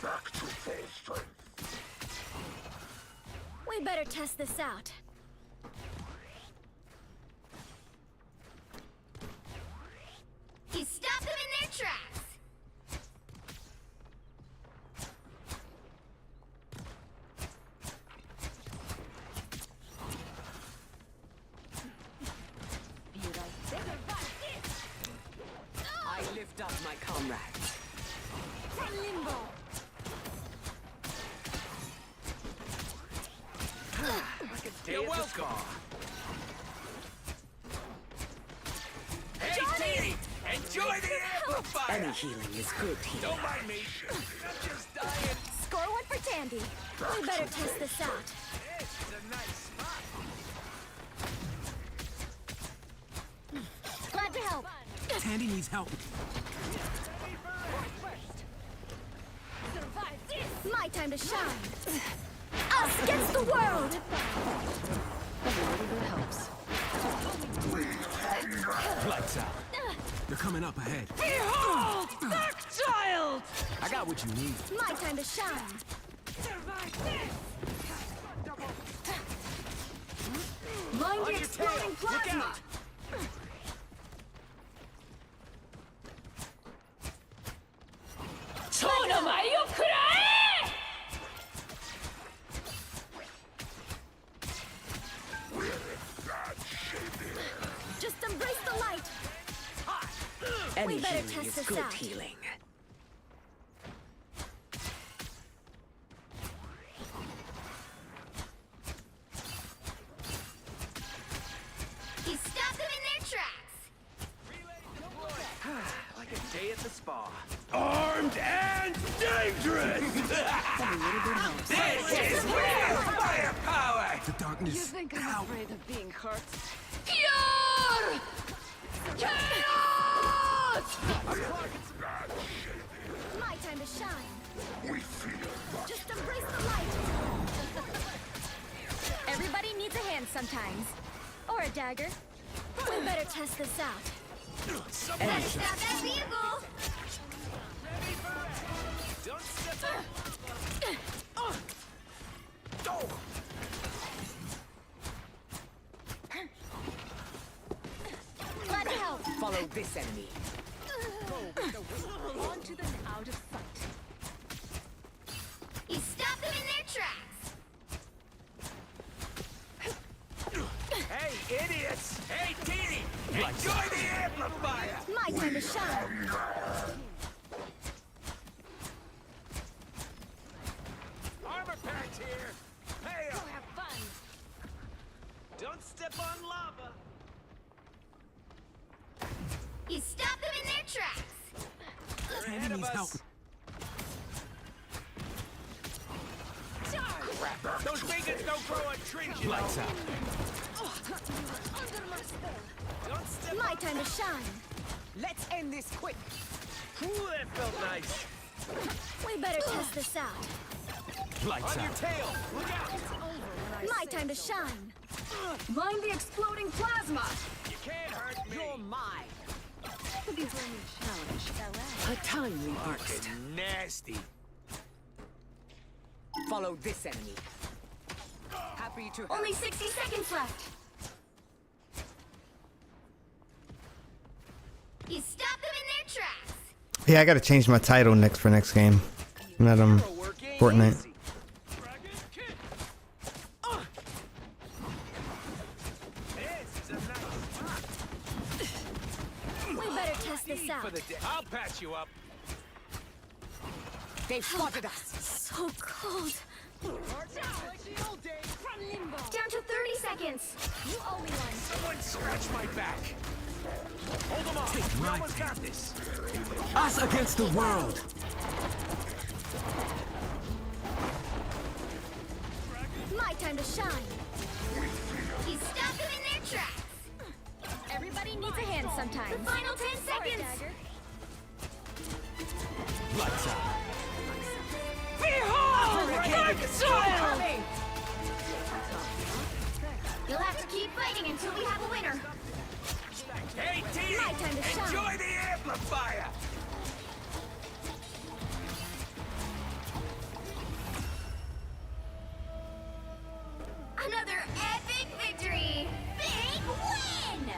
Back to full strength. We better test this out. You stop them in their tracks. I lift up my comrades. Limbo. You're welcome. Hey, Dee! Enjoy the amplifier! Any healing is good healing. Don't mind me. I'm just dying. Score one for Tandy. We better test this out. This is a nice spot. Glad to help. Tandy needs help. My time to shine. Us against the world. Helps. Lights out. They're coming up ahead. Behold, Dark Child! I got what you need. My time to shine. Mind the exploding plasma. Just embrace the light. Any We better healing test is this good out. healing. You stop them in their tracks. Like a day at the spa. Armed and dangerous! This is real firepower! The darkness. You think I'm afraid of being hurt? Pure! My time to shine. Just embrace the light. Everybody needs a hand sometimes. Or a dagger. We better test this out. Better stop that vehicle. Don't step up. Glad to help. Follow this enemy. Onto them out of sight. You stop them in their tracks. Hey, idiots! Hey, Dee! Enjoy the amplifier! My time to shine. Armor packs here! Hey, Those vegans don't grow on trees, you know. Lights out. Under my spell. Don't step My up. time to shine. Let's end this quick. Ooh, that felt nice. We better test this out. Lights On your out. tail. Look out. My time to shine. Mind the exploding plasma! You can't hurt me. You're mine. The burning challenge. A timely burst. Fucking nasty. Follow this enemy. Happy to help. Only 60 seconds left. You stop them in their tracks. Yeah, I gotta change my title for next game. Not Fortnite. We better test this out. I'll patch you up. They've spotted us. So cold. Down to 30 seconds. You owe me one. Someone scratch my back. Hold them off. We almost got this. Us against the world. My time to shine. You stop them in their tracks. Everybody needs a hand sometime. The final 10 seconds. Lights out. Behold! Dark soil! You'll have to keep fighting until we have a winner. Hey, team! My time to shine. Enjoy the amplifier! Another epic victory! Big win!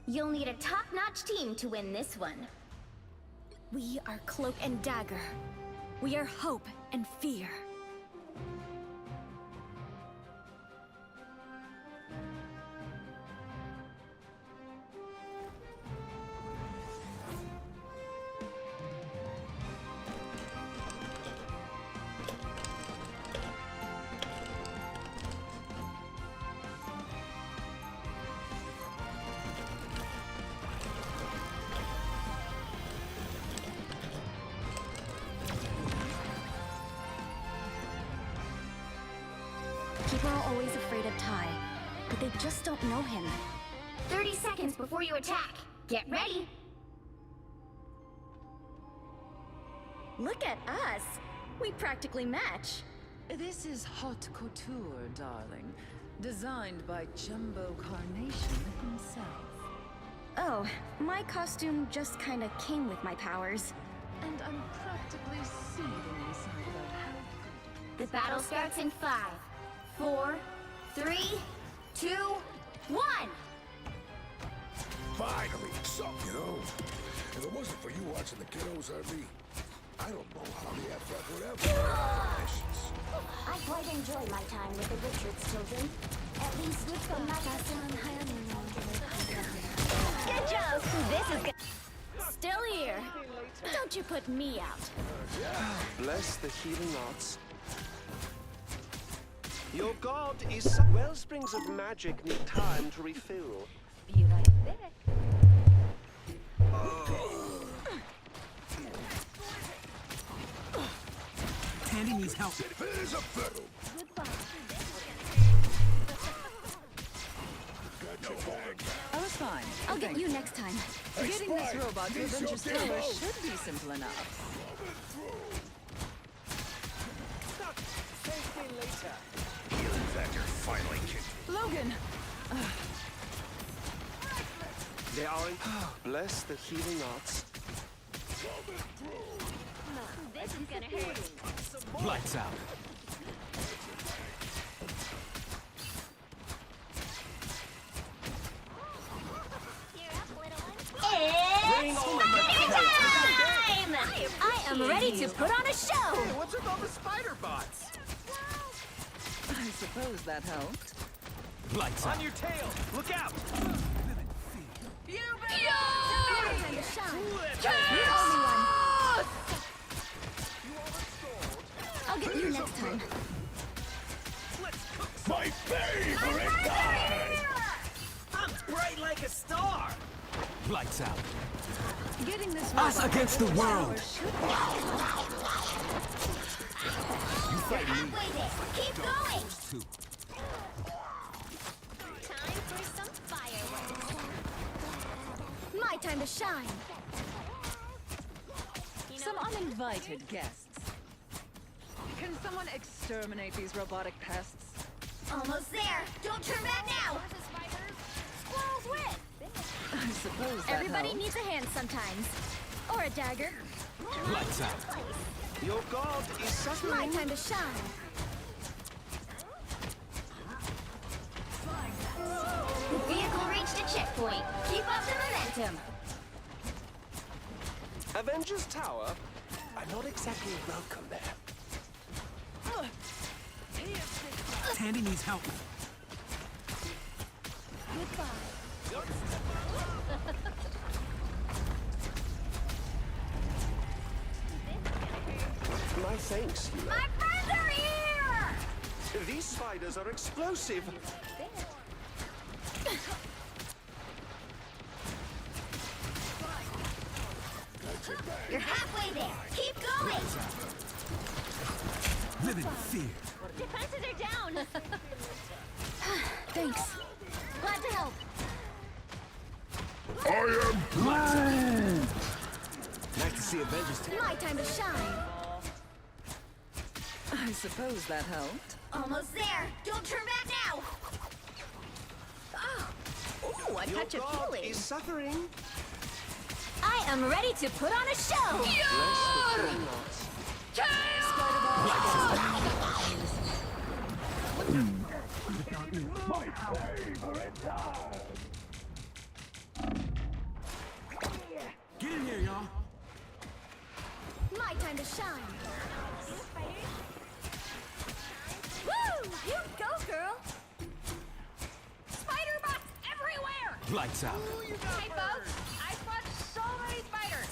You'll need a top-notch team to win this one. We are Cloak and Dagger. We are hope and fear. People are always afraid of Tai, but they just don't know him. 30 seconds before you attack. Get ready. Look at us. We practically match. This is haute couture, darling. Designed by Jumbo Carnation himself. Oh, my costume just kinda came with my powers. And I'm practically seething inside that health. The battle starts in 5, 4, 3, 2, 1. Finally, something, you know. If it wasn't for you watching the kiddos, I don't know how the F would ever. I quite enjoy my time with the Richards children. At least with the Good job! This is good. Still here. Don't you put me out. Bless the healing arts. Your god is... Wellsprings of magic need time to refill. Be right back. Tandy needs help. There's a fiddle. Goodbye. Got your bag. I was fine. I'll get you next time. Getting this robot to avenge his tower should be simple enough. Safety later. Feelings after finally kicked. Logan! They aren't. Bless the healing arts. This is gonna hurt. Lights out. It's time! I am ready to put on a show! Hey, what's with all the spider bots? I suppose that helped. Lights out. On your tail! Look out! Time to shine. You're the only one. I'll get you next time. My favorite guy! I'm bright like a star! Lights out. Getting this Us robot against the to avenge world. his tower You fight me. Halfway there. Keep going. Two. Time for some fireworks. My time to shine. Some uninvited guests. Can someone exterminate these robotic pests? Almost there. Don't turn back now. Squirrels win. I suppose that Everybody helped. needs a hand sometimes. Or a dagger. Lights out. Your god is My suffering. time to shine. The vehicle reached a checkpoint. Keep up the momentum. Avengers Tower? I'm not exactly welcome there. Tandy needs help. My thanks, Hila. My friends are here! These spiders are explosive. You're halfway there. Keep going. Live in fear. Defenses are down. Thanks. Glad to help. I am blind! Nice to see Avengers. My time to shine. I suppose that helped. Almost there. Don't turn back now. Oh. Ooh, a Your touch of god healing. is suffering. I am ready to put on a show. Bless the healing arts. My favorite guy! Get in here, y'all. My time to shine. Woo! You go, girl. Spider bots everywhere. Lights out. Hey, folks. I fought so many spiders.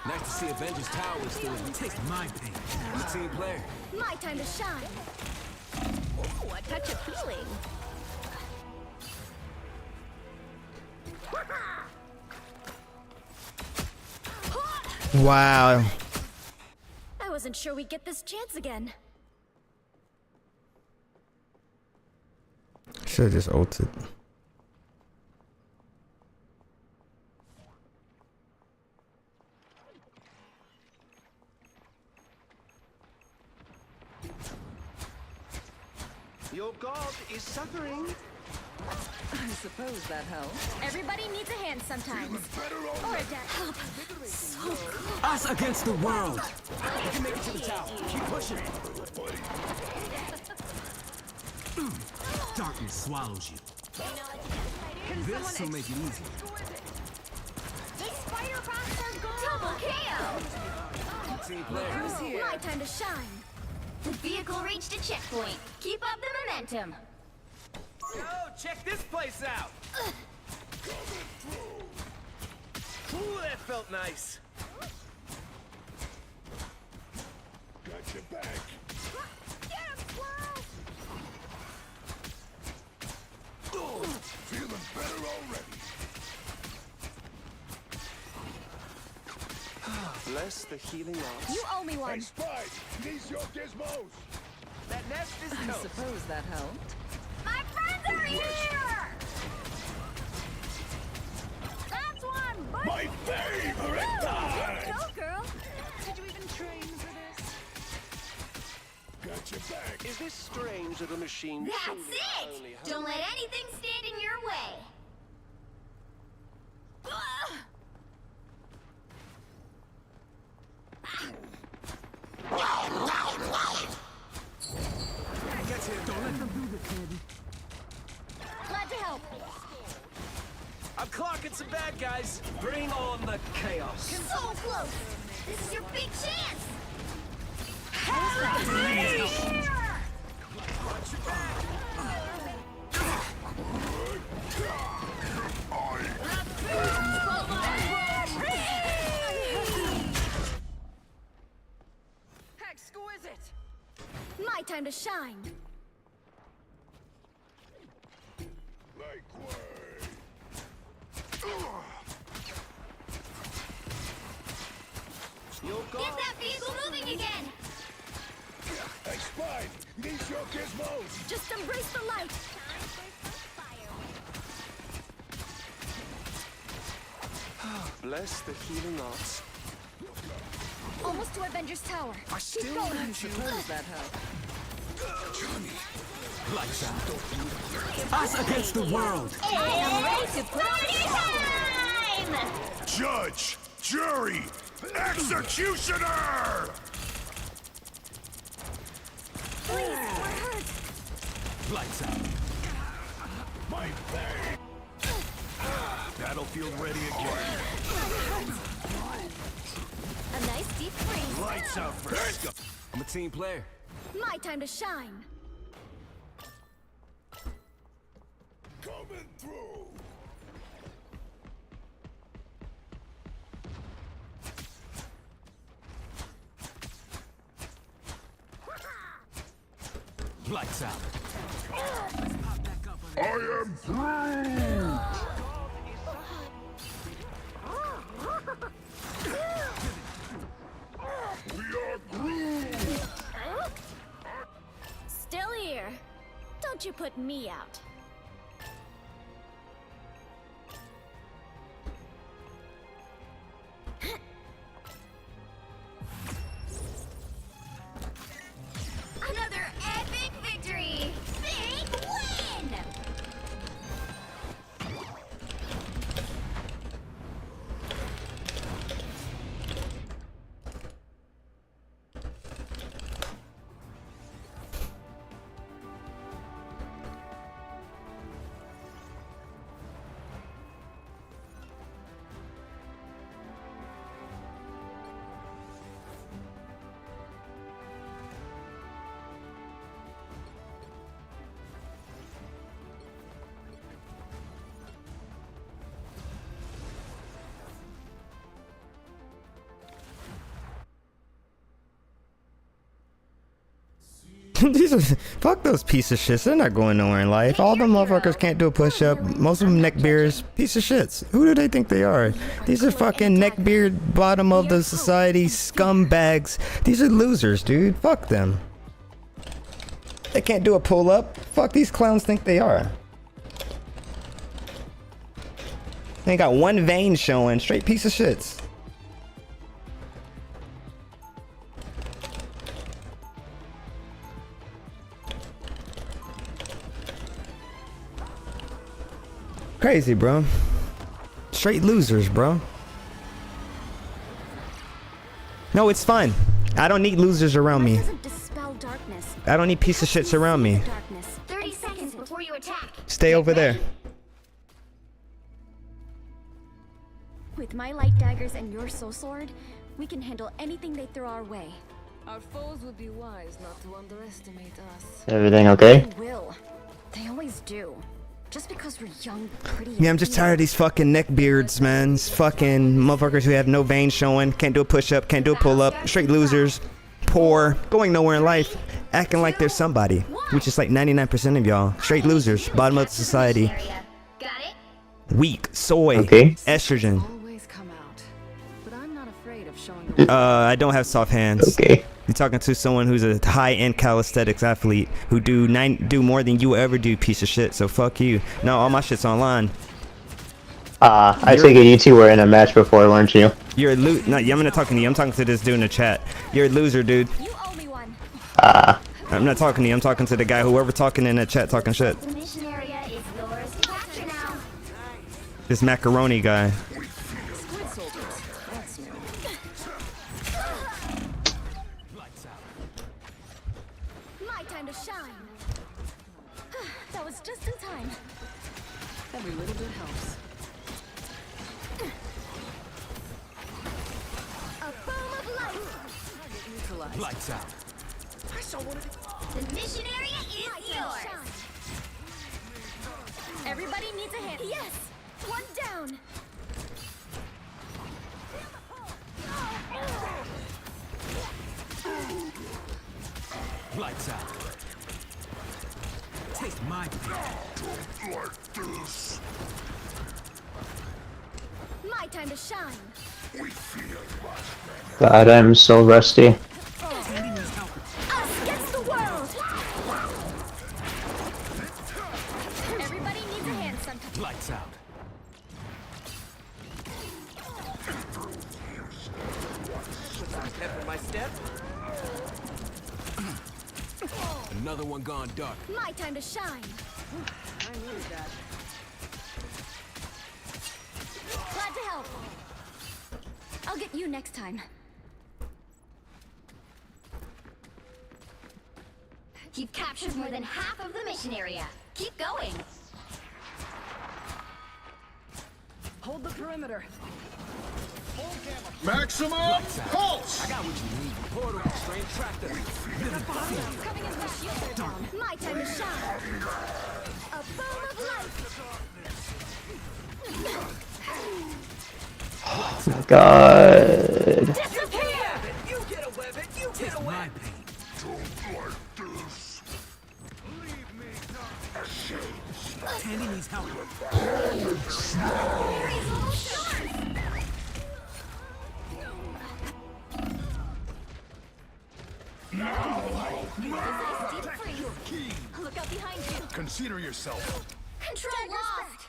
Nice to see Avengers Tower still taste my pain. I'm a team player. My time to shine. Ooh, a touch of healing. Wow. I wasn't sure we'd get this chance again. Should've just ulted. Your god is suffering. I suppose that helps. Everybody needs a hand sometimes. Or a dad. Help. So cool. Us against the world. You can make it to the tower. Keep pushing. Darkness swallows you. This will make it easy. The spider bots are gone. Double KO. Team player. Who's here? My time to shine. The vehicle reached a checkpoint. Keep up the momentum. Yo, check this place out! Ooh, that felt nice. Got your back. Get him, squirrel! Feeling better already. Bless the healing arts. You owe me one. Hey, Spike, these your gizmos. That nest is I toast. suppose that helped. My friends are here! That's one, buddy! My favorite time. Go, girl! Did you even train for this? Got your back. Is this strange that a machine That's truly it! only has- Don't let anything stand in your way. Get here, don't let them do this, baby. Glad to help. I'm clocking some bad guys. Bring on the chaos. So close! This is your big chance! Exquisite! My time to shine. Get that vehicle moving again! Hey, Spike, these your gizmos. Just embrace the light. Bless the healing arts. Almost to Avengers Tower. I still Keep going. I suppose that helped. Johnny, lights out. Us against the world. I am ready to party time! Judge, jury, executioner. Please, we're hurt. Lights out. My thing. Battlefield ready again. A nice deep freeze. Lights out for Scott. I'm a team player. My time to shine. Coming through. Lights out. I am through. We are Groot. Still here. Don't you put me out. Another epic victory! Big win! These are, fuck those piece of shits. They're not going nowhere in life. All them motherfuckers can't do a push-up. Most of them neckbeards. Piece of shits. Who do they think they are? These are fucking neckbeard, bottom of the society scumbags. These are losers, dude. Fuck them. They can't do a pull-up. Fuck these clowns think they are. They ain't got one vein showing. Straight piece of shits. Crazy, bro. Straight losers, bro. No, it's fine. I don't need losers around me. Dispel darkness. I don't need piece of shits around me. 30 seconds before you attack. Stay over there. With my light daggers and your soul sword, we can handle anything they throw our way. Our foes would be wise not to underestimate us. Everything okay? They will. They always do. Just because we're young, pretty. Yeah, I'm just tired of these fucking neckbeards, man. These fucking motherfuckers who have no veins showing, can't do a push-up, can't do a pull-up, straight losers, poor, going nowhere in life, acting like they're somebody, which is like 99% of y'all. Straight losers, bottom of the society. Weak, soy, estrogen. Always come out. But I'm not afraid of showing I don't have soft hands. Okay. You're talking to someone who's a high-end calisthenics athlete who do more than you ever do, piece of shit. So fuck you. No, all my shit's online. I figured you two were in a match before, weren't you? You're a loser. No, I'm not talking to you. I'm talking to this dude in the chat. You're a loser, dude. I'm not talking to you. I'm talking to the guy, whoever talking in that chat, talking shit. The mission area is yours to capture now. This macaroni guy. Squid soldiers. That's new. My time to shine. That was just in time. Every little bit helps. A boom of light. Neutralized. Lights out. I saw one of The mission area is yours. Everybody needs a hand. Yes! One down. Lights out. Taste my pain. Like this. My time to shine. We feel much better. God, I'm so rusty. Us against the world. Everybody needs a hand sometimes. Lights out. put some pep in my step. Another one gone dark. My time to shine. I needed that. Glad to help. I'll get you next time. You've captured more than half of the mission area. Keep going. Hold the perimeter. Maximum pulse! I got what you need. Portal, strange tractor. Coming as my shields are down. My time to shine. A boom of light. Oh my God. Disappear! You get a web it, you get a web. Don't like this. Leave me not. Tandy needs help. Look out behind you. Consider yourself. Control lost.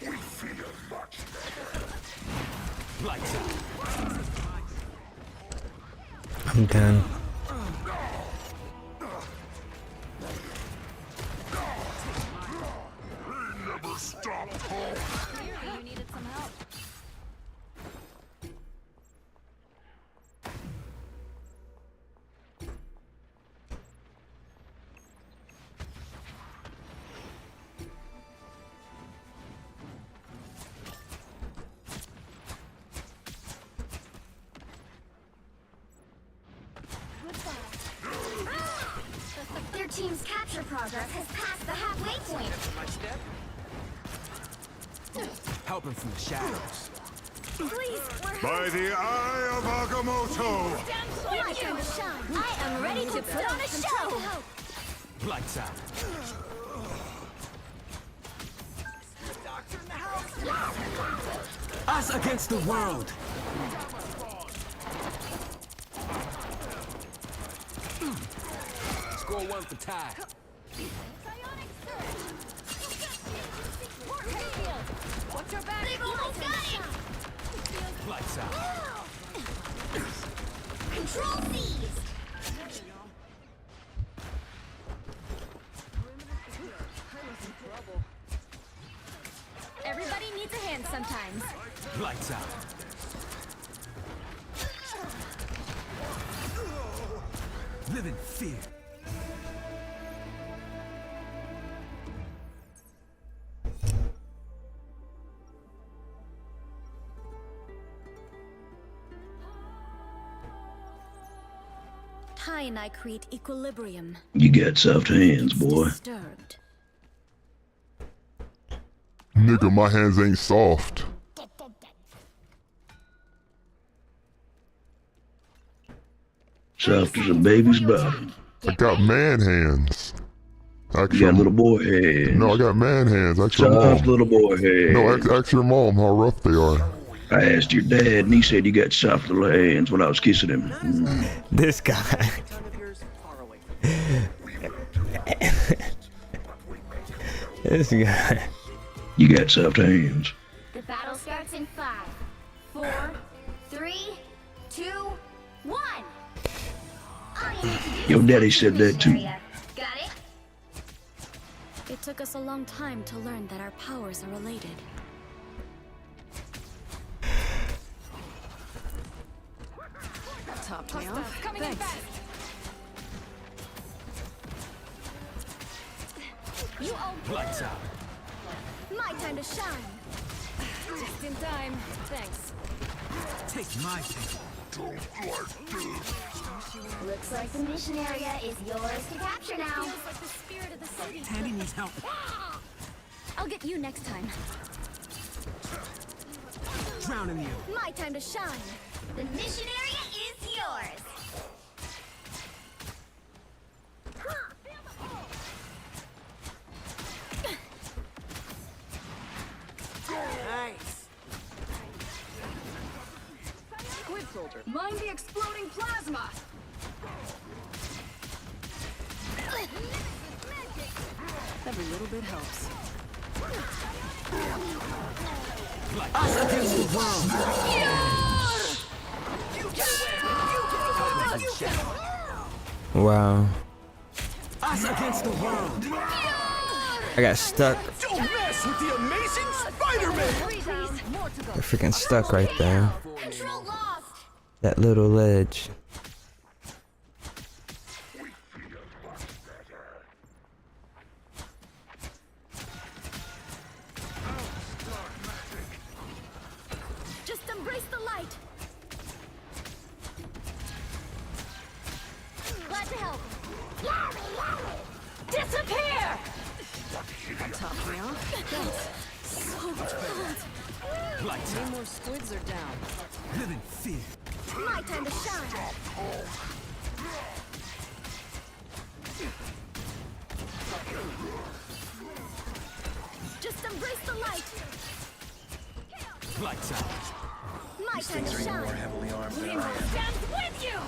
We feel much better. Lights out. I'm done. We never stopped hope. You needed some help. Their team's capture progress has passed the halfway point. My step. Helping from the shadows. Please, we're By the eye of Agamotto. my time to shine. I am ready to put on a show. Lights out. Doctor in the house. Us against the world. Score one for tie. What's your back? They've almost got him. Lights out. Control seized. Everybody needs a hand sometimes. Lights out. Live in fear. Ty and I create equilibrium. You got soft hands, boy. Disturbed. Nigga, my hands ain't soft. Soft as a baby's bottom. I got man hands. Ask You your got little boy hands. No, I got man hands. Ask your Soft mom. little boy hands. No, ask your mom how rough they are. I asked your dad, and he said you got soft little hands when I was kissing him. This guy. This guy. You got soft hands. The battle starts in 5, 4, 3, 2, 1. All you need to do Your daddy said that too. area. Got it? It took us a long time to learn that our powers are related. Top me off. Coming in fast. You owe Lights out. my time to shine. Just in time. Thanks. Take my pick. Looks like the mission area is yours to capture now. Feels like the spirit of the city. Tandy needs help. I'll get you next time. Drowning you. My time to shine. The mission area is yours. Nice. Squid soldier. Mind the exploding plasma. Every little bit helps. Us against the world. Wow. Us against the world. I got stuck. Don't mess with the amazing Spider-Man. Got freaking stuck right there. Control lost. That little ledge. Just embrace the light. Glad to help. Disappear! Top me off. So cold. Lights Any out. more squids are down. Live in fear. My time to shine. Just embrace the light. Lights out. My time to shine. More heavily armed than I am. Stands with you.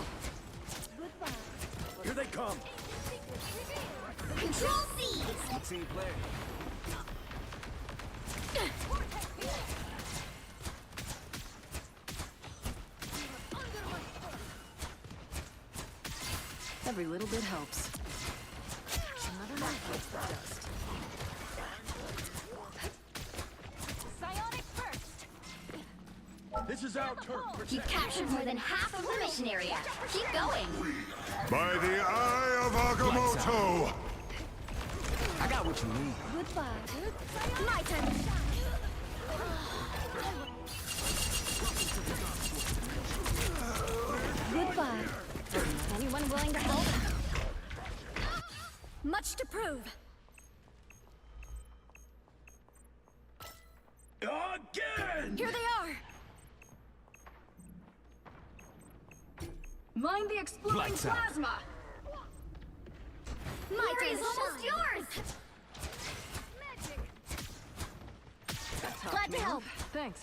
Here they come. Control C. Team player. Every little bit helps. Another one bites the dust. Psionic first. This is our turn. You captured more than half of the mission area. Keep going. By the eye of Agamotto! I got what you need. Goodbye. My time to shine. Goodbye. Anyone willing to help? Much to prove. Again! Here they are. Mind the exploding Lights out. plasma. My time to almost shine. yours. Top Glad me to help. off. Thanks.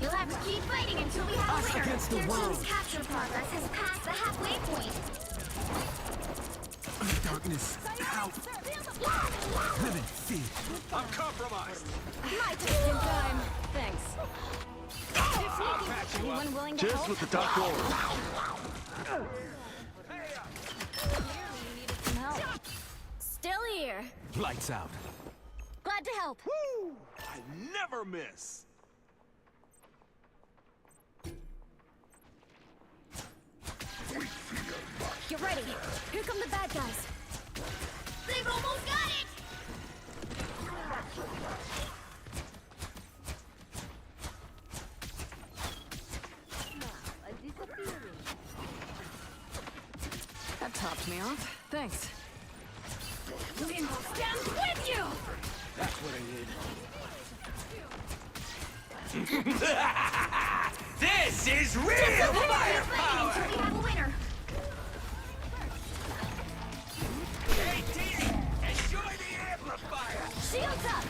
You'll have to keep fighting until we have a winner. against the Your world. team's capture progress has passed the halfway point. Darkness out. Live in fear. I'm compromised. My time in time. Thanks. Anyone willing to Just help? what the doctor ordered. Some help. Still here. Lights out. Glad to help. I never miss. Get ready. Here come the bad guys. They've almost got it! A disappearing. topped me off. Thanks. Limbo stands with you! That's what I need. This is real firepower! Until we have a winner. Hey, team! Enjoy the amplifier! Shields up!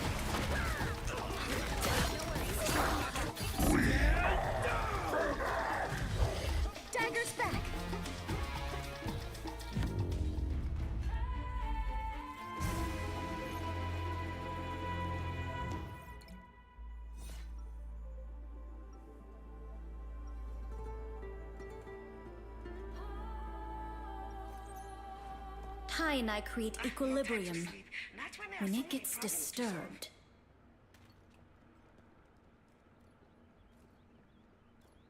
Daggers back! Tai and I create equilibrium when it gets disturbed.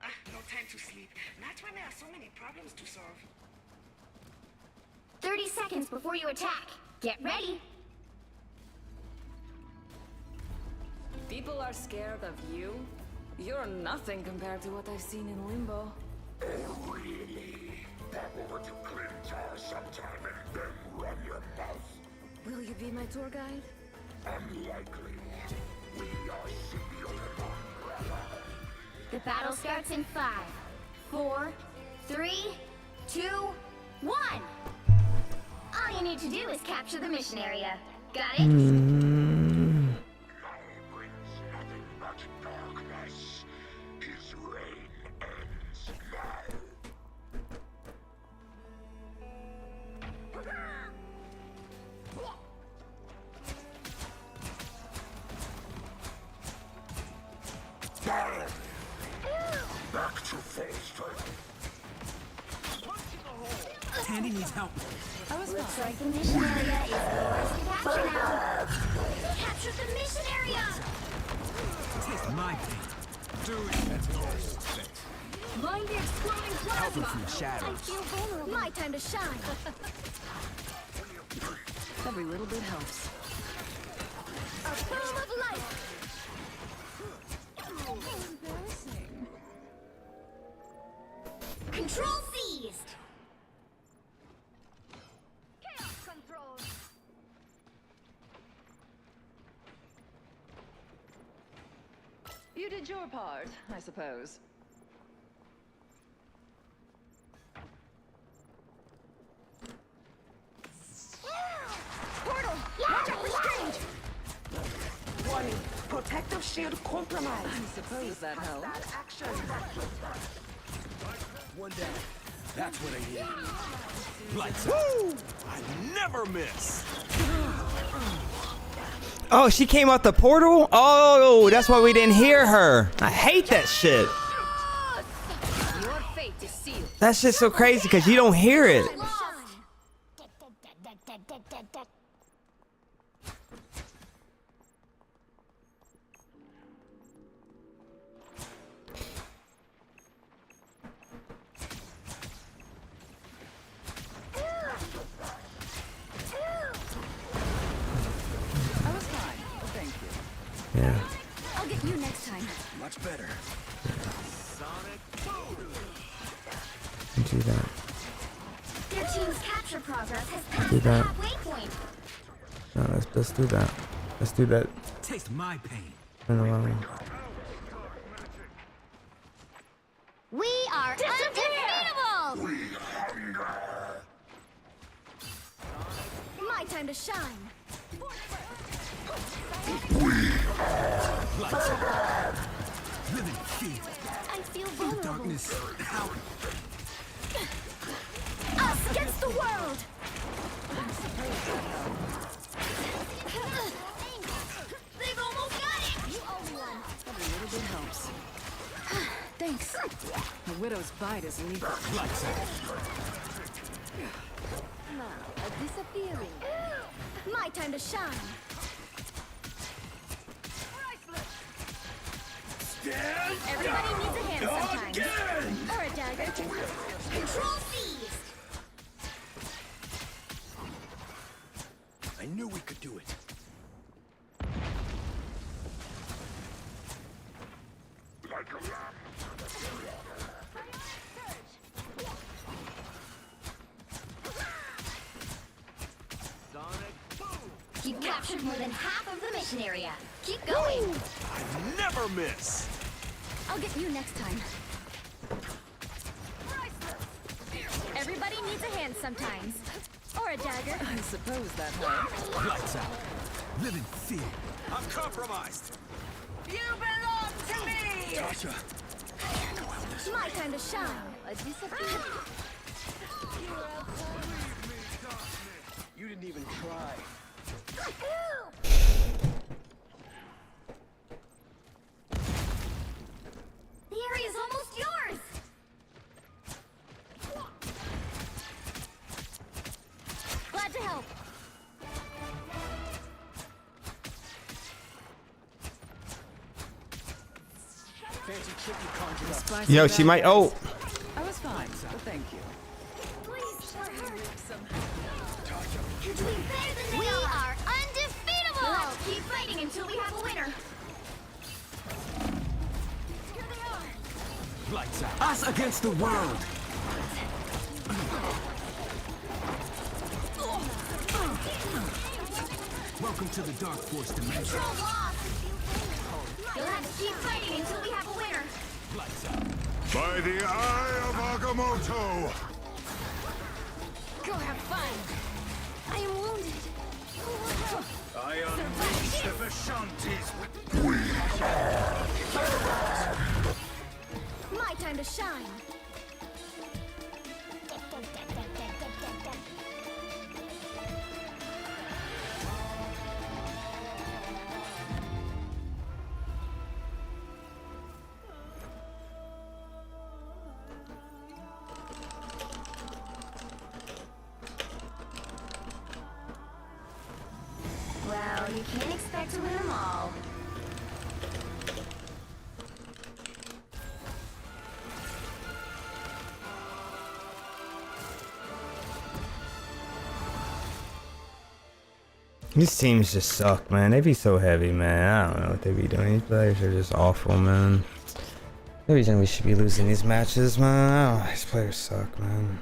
No time to sleep. Not when there are so many problems to solve. 30 seconds before you attack. Get ready. People are scared of you. You're nothing compared to what I've seen in Limbo. Oh, really? Pop over to Clint's house sometime and then run your mouth. Will you be my tour guide? Unlikely. We are symbiotic umbrella. The battle starts in 5, 4, 3, 2, 1. All you need to do is capture the mission area. Got it? Now brings nothing but darkness. His reign ends now. Back to full strength. Tandy needs help. Looks like the mission area is yours to capture now. Capture the mission area! Taste my pain. Dude, that's yours. Mind the exploding plasma! Help him from the shadows. I feel vulnerable. My time to shine. Every little bit helps. A beam of light! Embarrassing. Control seized! Chaos control! You did your part, I suppose. Portal! Watch out for Strange! Warning. Protective shield compromised. I suppose that helps. Action. One down. That's what I need. Lights out. Woo! I never miss. Oh, she came out the portal? Oh, that's why we didn't hear her. I hate that shit. Your fate is sealed. That shit's so crazy because you don't hear it. I was fine. Thank you. Yeah. I'll get you next time. Much better. Sonic boom. Do that. Their team's capture progress has passed Do the that. halfway point. No, let's do that. Let's do that. Taste my pain. In a while. We are undefeatable! My time to shine. Lights out. Living fear. I feel vulnerable. Darkness. Out. Us against the world! They've almost got it! You owe me one. Every little bit helps. Thanks. The widow's bite is lethal. Lights out. Now, disappearing. My time to shine. Everybody needs a hand sometimes. Again! Or a dagger. Control seized! I knew we could do it. Like a lamb. captured more than half of the mission area. Keep going. I never miss. I'll get you next time. Everybody needs a hand sometimes. Or a dagger. I suppose that helps. Lights out. Live in fear. I'm compromised. You belong to me! Tasha. My time to shine. A disappear. You didn't even try. The area's almost yours. Glad to help. Fancy trick you conjured up. Spicy Yo, she bad might. guys. Oh, I was fine, but thank you. You're doing better than we are undefeatable. Let's keep fighting until we have a winner. Here they are. Lights out. Us against the world. Welcome to the Dark Force dimension. Control lost. You'll have to keep fighting until we have a winner. Lights out. By the eye of Agamotto! Go have fun. I am wounded. I unleash the Vishantis. My time to shine. Well, you can't expect to win them all. these teams just suck, man. They be so heavy, man. I don't know what they be doing. These players are just awful, man. The reason we should be losing these matches, man. I don't know. These players suck, man.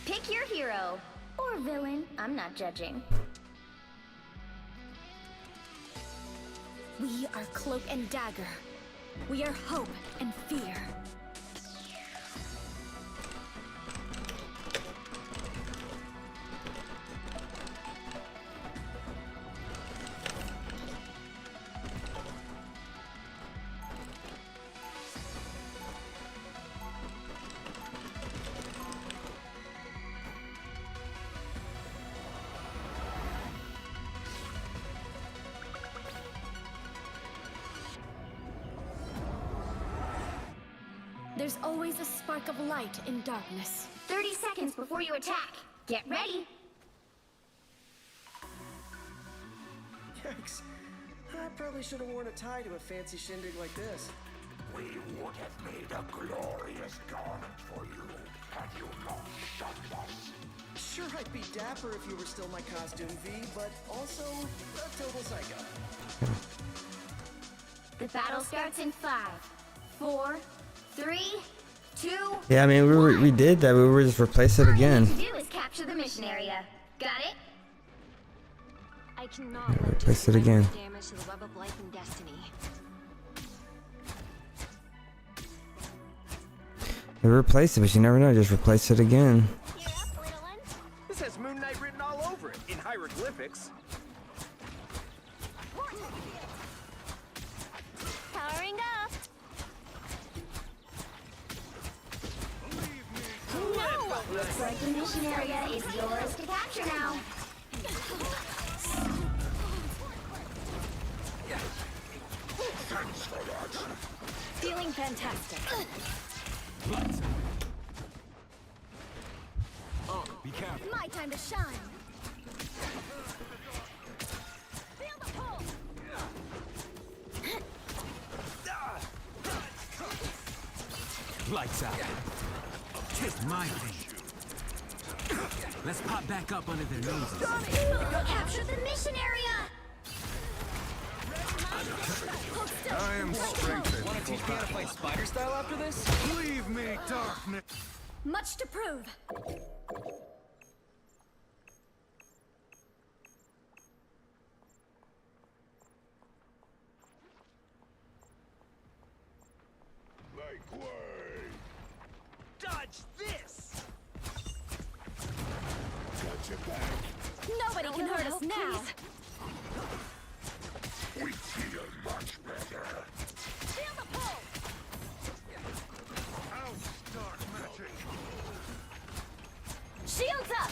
Pick your hero. Or villain. I'm not judging. We are Cloak and Dagger. We are hope and fear. There's always a spark of light in darkness. 30 seconds before you attack. Get ready. Yikes. I probably should have worn a tie to a fancy shindig like this. We would have made a glorious garment for you had you not shunned us. Sure, I'd be dapper if you were still my costume, V, but also a total psycho. The battle starts in 5, 4, 3, 2. Yeah, I mean, we did that. We were just replace it again. All you need to do is capture the mission area. Got it? I cannot Yeah, replace it again. damage to the web of life and destiny. They replaced it, but you never know. Just replace it again. This has Moon Knight written all over it in hieroglyphics. Powering up. No! Looks like the mission area is yours to capture now. Thanks for that. Feeling fantastic. Oh, be careful. My time to shine. Lights out. Taste my pain. Let's pop back up under their noses. Capture the mission area! I am strengthened. Want to teach me how to fight spider style after this? Leave me, darkness. Much to prove. Make way. Dodge this! Got your back. Nobody can hurt us now. We feel much better. Feel the pull! Ouch, dark magic. Shields up!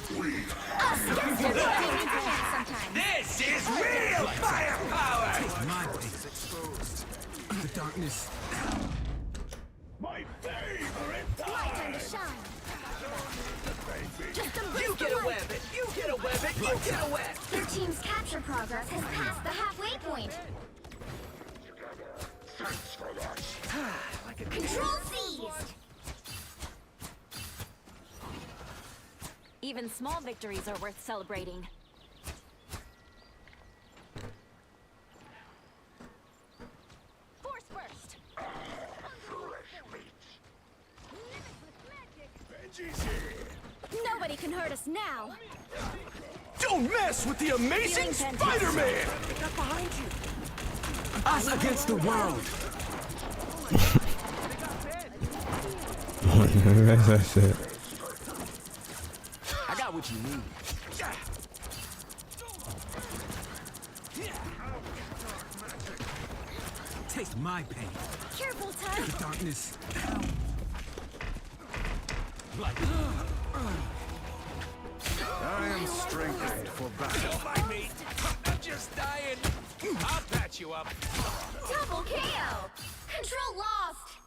Us against the world! Sometime. This is real firepower! Taste my pain. Exposed. The darkness. My favorite My time to shine. Just embrace You get the a light. weapon! You get a weapon! You get a weapon! Your team's capture progress has passed the halfway point. Thanks for that. Control seized! Even small victories are worth celebrating. Force burst. Veggie's here. Nobody can hurt us now. Don't mess with the amazing Feeling Spider-Man! Look behind you. Us against the world. That's it. I got what you need. Taste my pain. Careful, Ty. The darkness. I am strengthened for battle. Mind me. I'm just dying. I'll patch you up. Double KO! Control lost!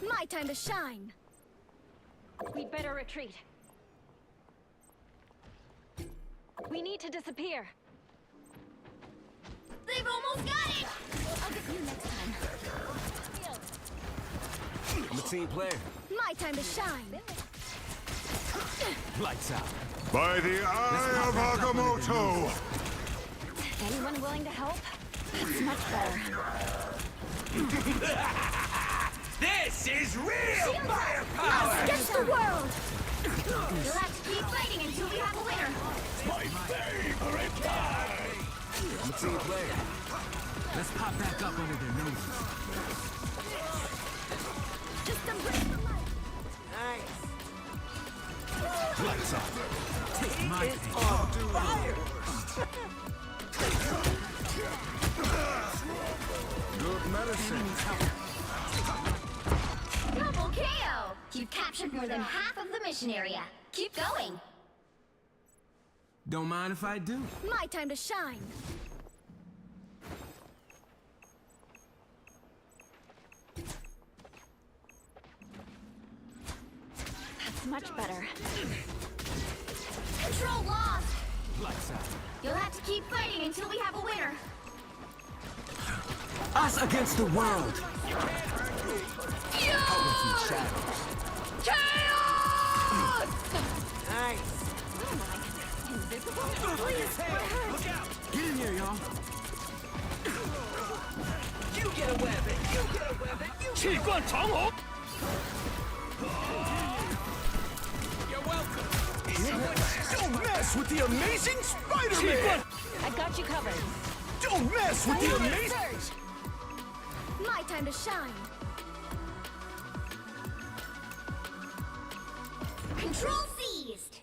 My time to shine. We'd better retreat. We need to disappear. They've almost got it! I'll get you next time. I'm a team player. My time to shine. Lights out. By the eye of Agamotto! Anyone willing to help? That's much better. This is real Shields up! firepower! Us against the world! You'll have to keep fighting until we have a winner. My favorite time! I'm a team player. Let's pop back up under their noses. Just embrace the light. Lights out. Take my pain. Good medicine. Double KO! You've captured more than half of the mission area. Keep going. Don't mind if I do. My time to shine. That's much better. Control lost! Lights out. You'll have to keep fighting until we have a winner. Us against the world. Yeah! Chaos! Nice. Invisible? Please, Look out! Get in here, y'all. You get a weapon! You get a weapon! You get a weapon! Don't mess with the amazing Spider-Man! I got you covered. Don't mess with the amazing... Surge! My time to shine. Control seized.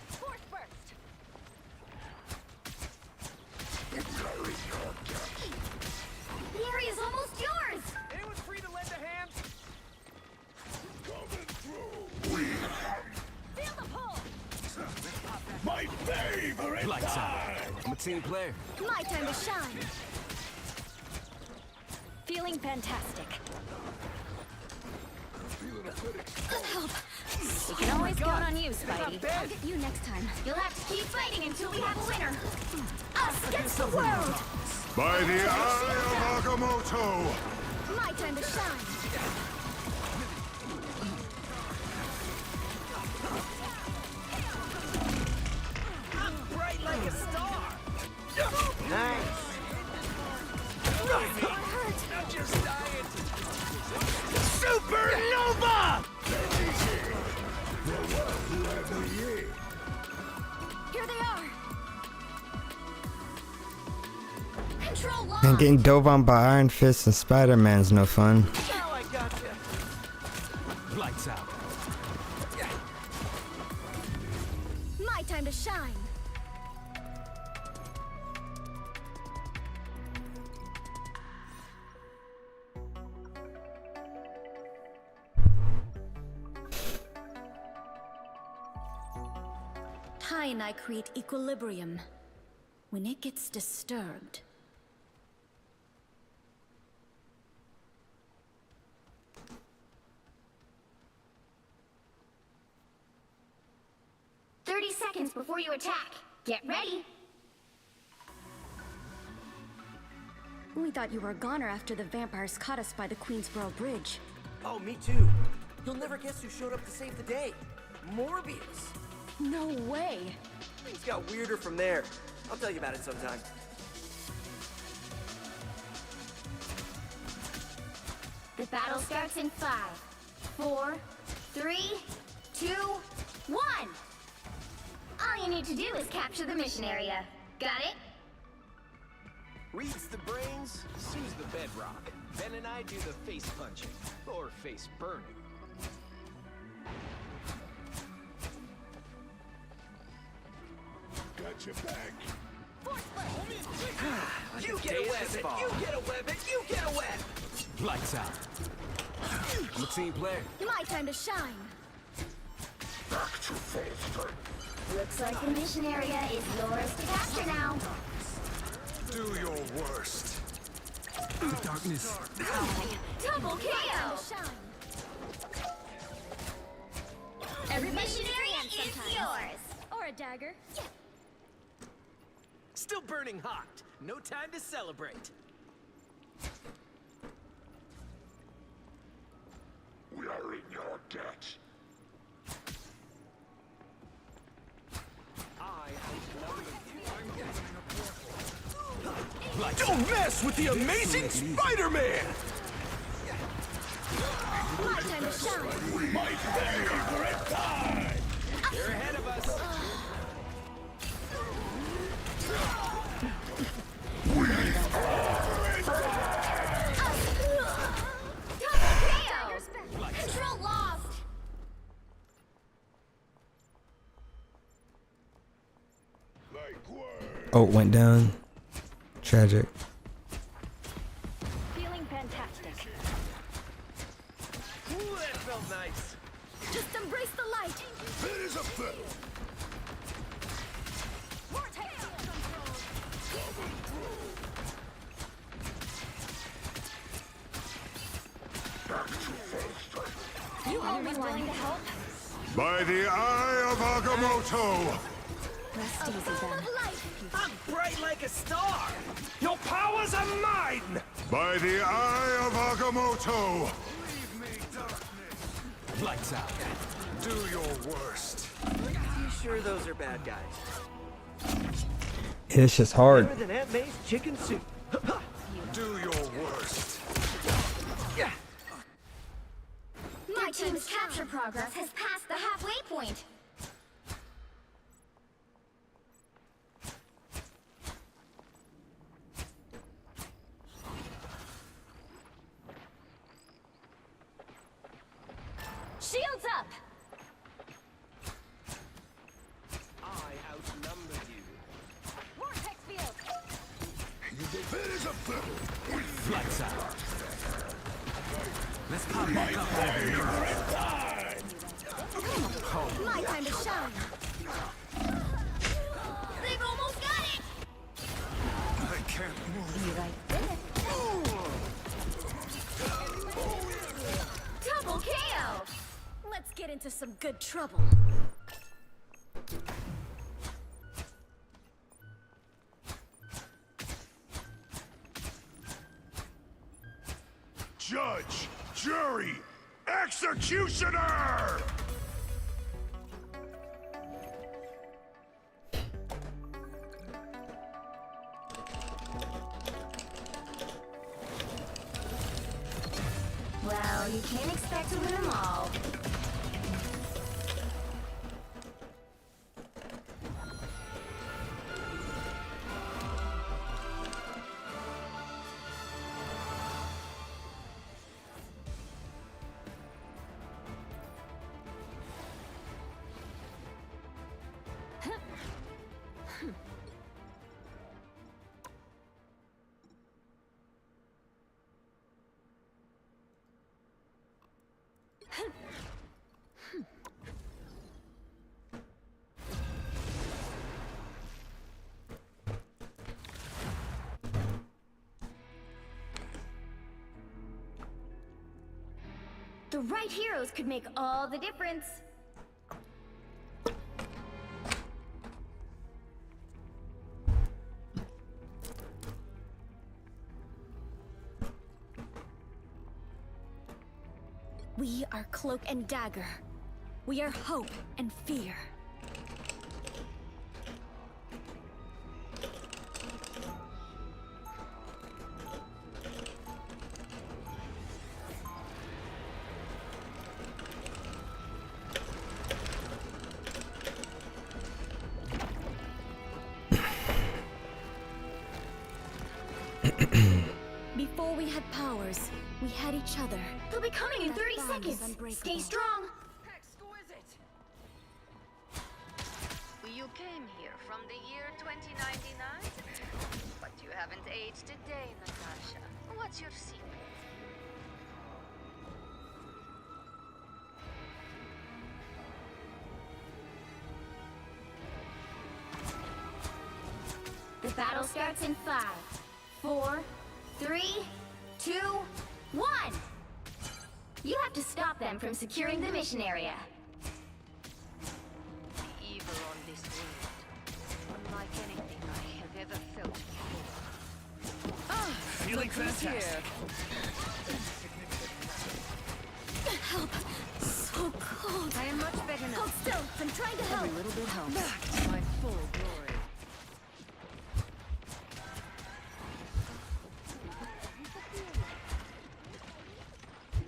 Force burst. The area's almost yours. Anyone free to lend a hand? Feel the pull. My favorite Lights out. I'm a team player. My time to shine. Feeling fantastic. Help. We can always count on you, Spidey. I'll get you next time. You'll have to keep fighting until we have a winner. Us against the world. By the eye of Agamotto! My time to shine. I'm bright like a star. Nice. I'm just dying. Supernova! Here they are. Control lock. And getting dove on by Iron Fist and Spider-Man's no fun. Now I gotcha. Lights out. My time to shine. Tai and I create equilibrium. When it gets disturbed, 30 seconds before you attack. Get ready. we thought you were a goner after the vampires caught us by the Queensboro Bridge. Oh, me too. You'll never guess who showed up to save the day. Morbius. No way. Things got weirder from there. I'll tell you about it sometime. The battle starts in 5, 4, 3, 2, 1. All you need to do is capture the mission area. Got it? Reads the brains, sees the bedrock. Ben and I do the face punching, or face burning. Got your back. You get a weapon! You get a weapon! You get a weapon! Lights out. I'm a team player. My time to shine. Back to full strength. Looks like the mission area is yours to capture now. Do your worst. The darkness. Double KO! Every mission area is yours. Or a dagger. Still burning hot. No time to celebrate. We are in your debt. Don't mess with the amazing Spider-Man! My time to shine. My favorite time! They're ahead of us. KO! Control lost! Oh, it went down. Tragic. Feeling fantastic. Ooh, that felt nice. Just embrace the light. It is a fiddle. Back to full strength. You always willing to help? By the eye of Agamotto! Rest easy then. I'm bright like a star! Your powers are mine! By the eye of Agamotto! Leave me, darkness. Lights out. Do your worst. You sure those are bad guys? It's just hard. Better than Aunt May's chicken soup. Do your worst. My team's capture progress has passed the halfway point. Shields up! I outnumber you. Vortex field! Lights out. Let's pop back up out of here. My time to shine! They've almost got it! I can't move. Double KO! Let's get into some good trouble. Judge, jury, executioner! Well, you can't expect to win them all. The right heroes could make all the difference. We are Cloak and Dagger. We are hope and fear. Before we had powers, we had each other. They'll be coming in 30 seconds. Stay strong. Exquisite. You came here from the year 2099, but you haven't aged a day, Natasha. What's your secret? The battle starts in 5, 4, 3, 2, 1! You have to stop them from securing the mission area. The evil on this world, unlike anything I have ever felt before. Feeling fantastic. Help! So cold. I am much better now. Hold still. I'm trying to help. Every little bit helps. Back to my full glory.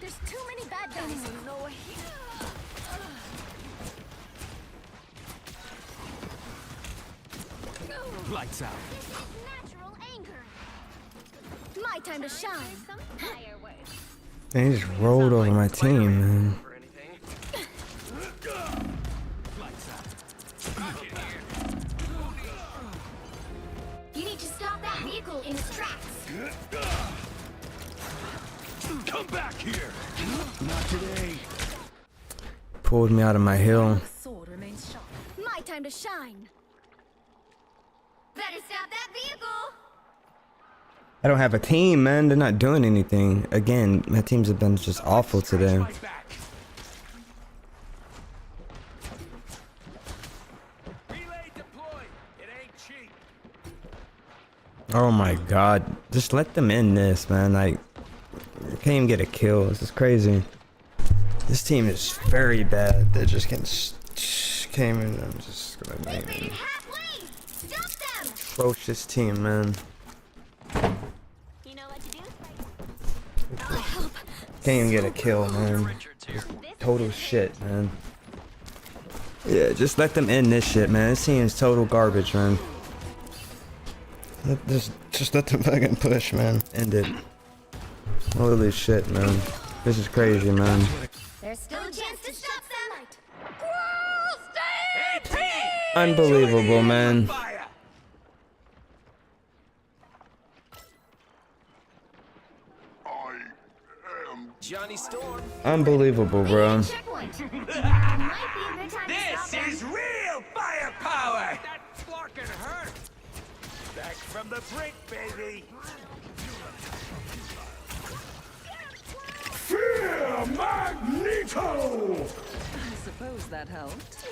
There's too many bad guys. Lights out. This is natural anger. My time to shine. They just rolled over my team, man. You need to stop that vehicle in its tracks. Come back here! Not today. Pulled me out of my hill. Sword remains sharp. My time to shine. Better stop that vehicle. I don't have a team, man. They're not doing anything. Again, my teams have been just awful today. Oh my god. Just let them in this, man. Like, can't even get a kill. This is crazy. This team is very bad. They just came in. I'm just gonna name it. Atrocious team, man. You know what, Can't even get a kill, man. Just total shit, man. Yeah, just let them end this shit, man. This team's total garbage, man. Just let them fucking push, man. End it. Holy shit, man. This is crazy, man. There's still a chance to stop them. Unbelievable, man. Johnny Storm. Unbelievable, bro. This is real firepower! That fucking hurt. Back from the brink, baby! Fear Magneto! I suppose that helped.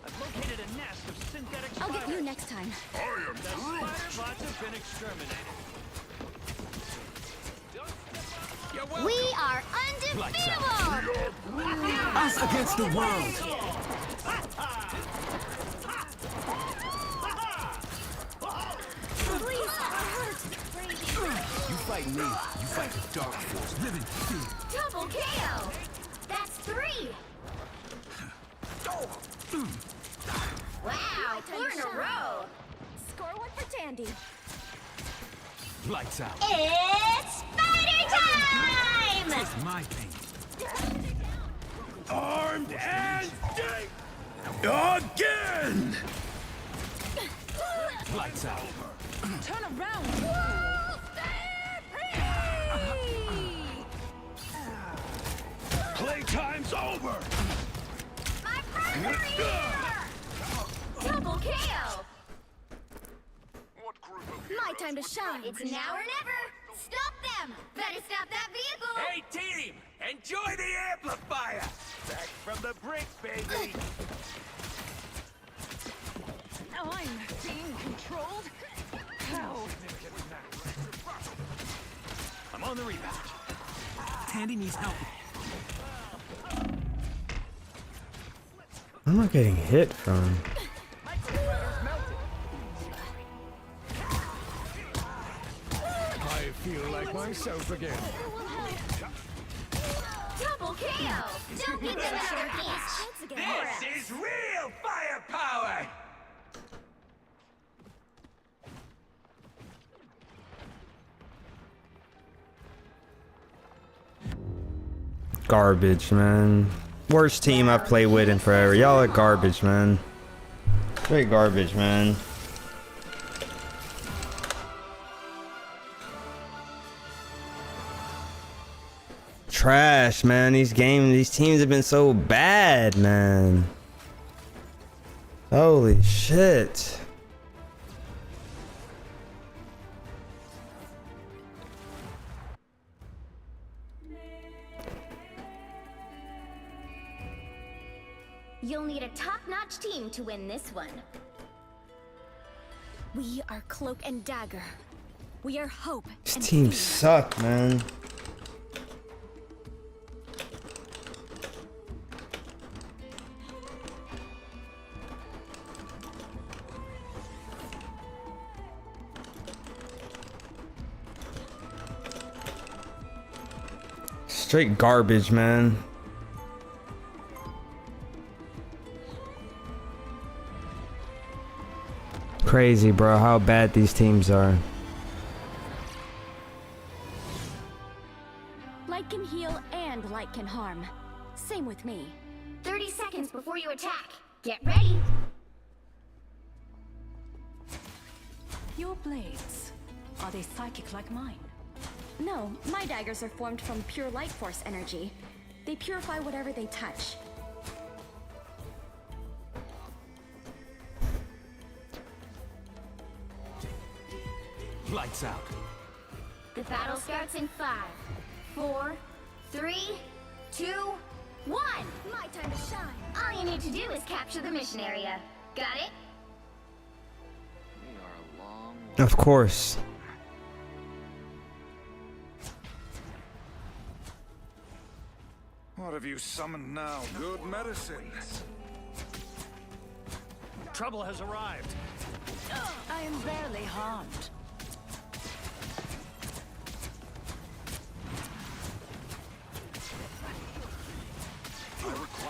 I've located a nest of synthetic I'll get you next time. I am The spider bots have been exterminated. We are undefeatable! Us against the world. Please, You fight me. You fight the dark force. Living fear. double KO! That's 3! Wow, 4 in a row! Score one for Tandy. Lights out. It's spider time! It's my pain. armed and dead! Again! Lights out. Turn around! Playtime's over! My friends are here! Double KO! My time to shine. It's now or never! Stop them! Better stop that vehicle! Hey team! Enjoy the amplifier! Back from the brink, baby! I'm being controlled? How? I'm on the rebound. Tandy needs help. I'm not getting hit from. I feel like myself again. Double KO! Don't give them another inch! This is real firepower! Garbage, man. Worst team I've played with in forever. Y'all are garbage, man. Straight garbage, man. Trash, man. These teams have been so bad, man. Holy shit. You'll need a top-notch team to win this one. We are Cloak and Dagger. We are Hope. These and teams Fear. suck, man. Straight garbage, man. Crazy, bro, how bad these teams are. Light can heal and light can harm. Same with me. 30 seconds before you attack. Get ready! Your blades, are they psychic like mine? No, my daggers are formed from pure light force energy. They purify whatever they touch. Lights out. The battle starts in 5, 4, 3, 2, 1! My time to shine. All you need to do is capture the mission area. Got it? Of course. What have you summoned now? Good medicine. Trouble has arrived. I am barely harmed.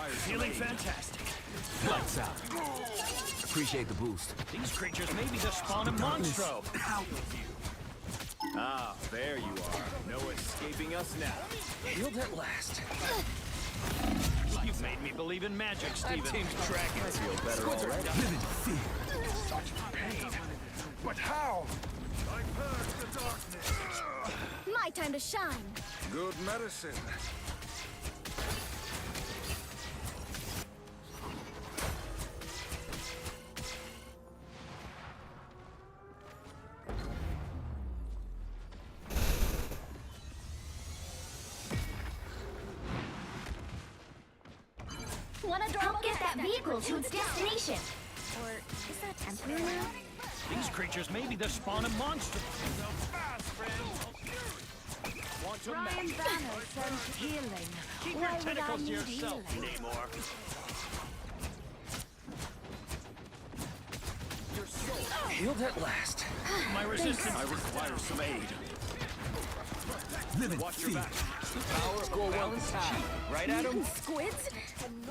Feeling fantastic. Lights out. Appreciate the boost. These creatures may be the spawn of Monstro. Out with you. Ah, there you are. No escaping us now. Healed at last. You've made me believe in magic, Steven. That team's tracking. I feel better already. Vivid fear. Such pain. But how? I purge the darkness. My time to shine. Good medicine. Help get that vehicle to its destination. Or is that temporary now? These creatures may be the spawn of Monstro. Brian Banner sends healing. Keep Why your would I tentacles to need yourself, healing? Namor. Your soul. Healed at last. My resistance. I require some aid. Vivid Watch your fear. back. The power of a balanced chi. Right, Adam? Squids?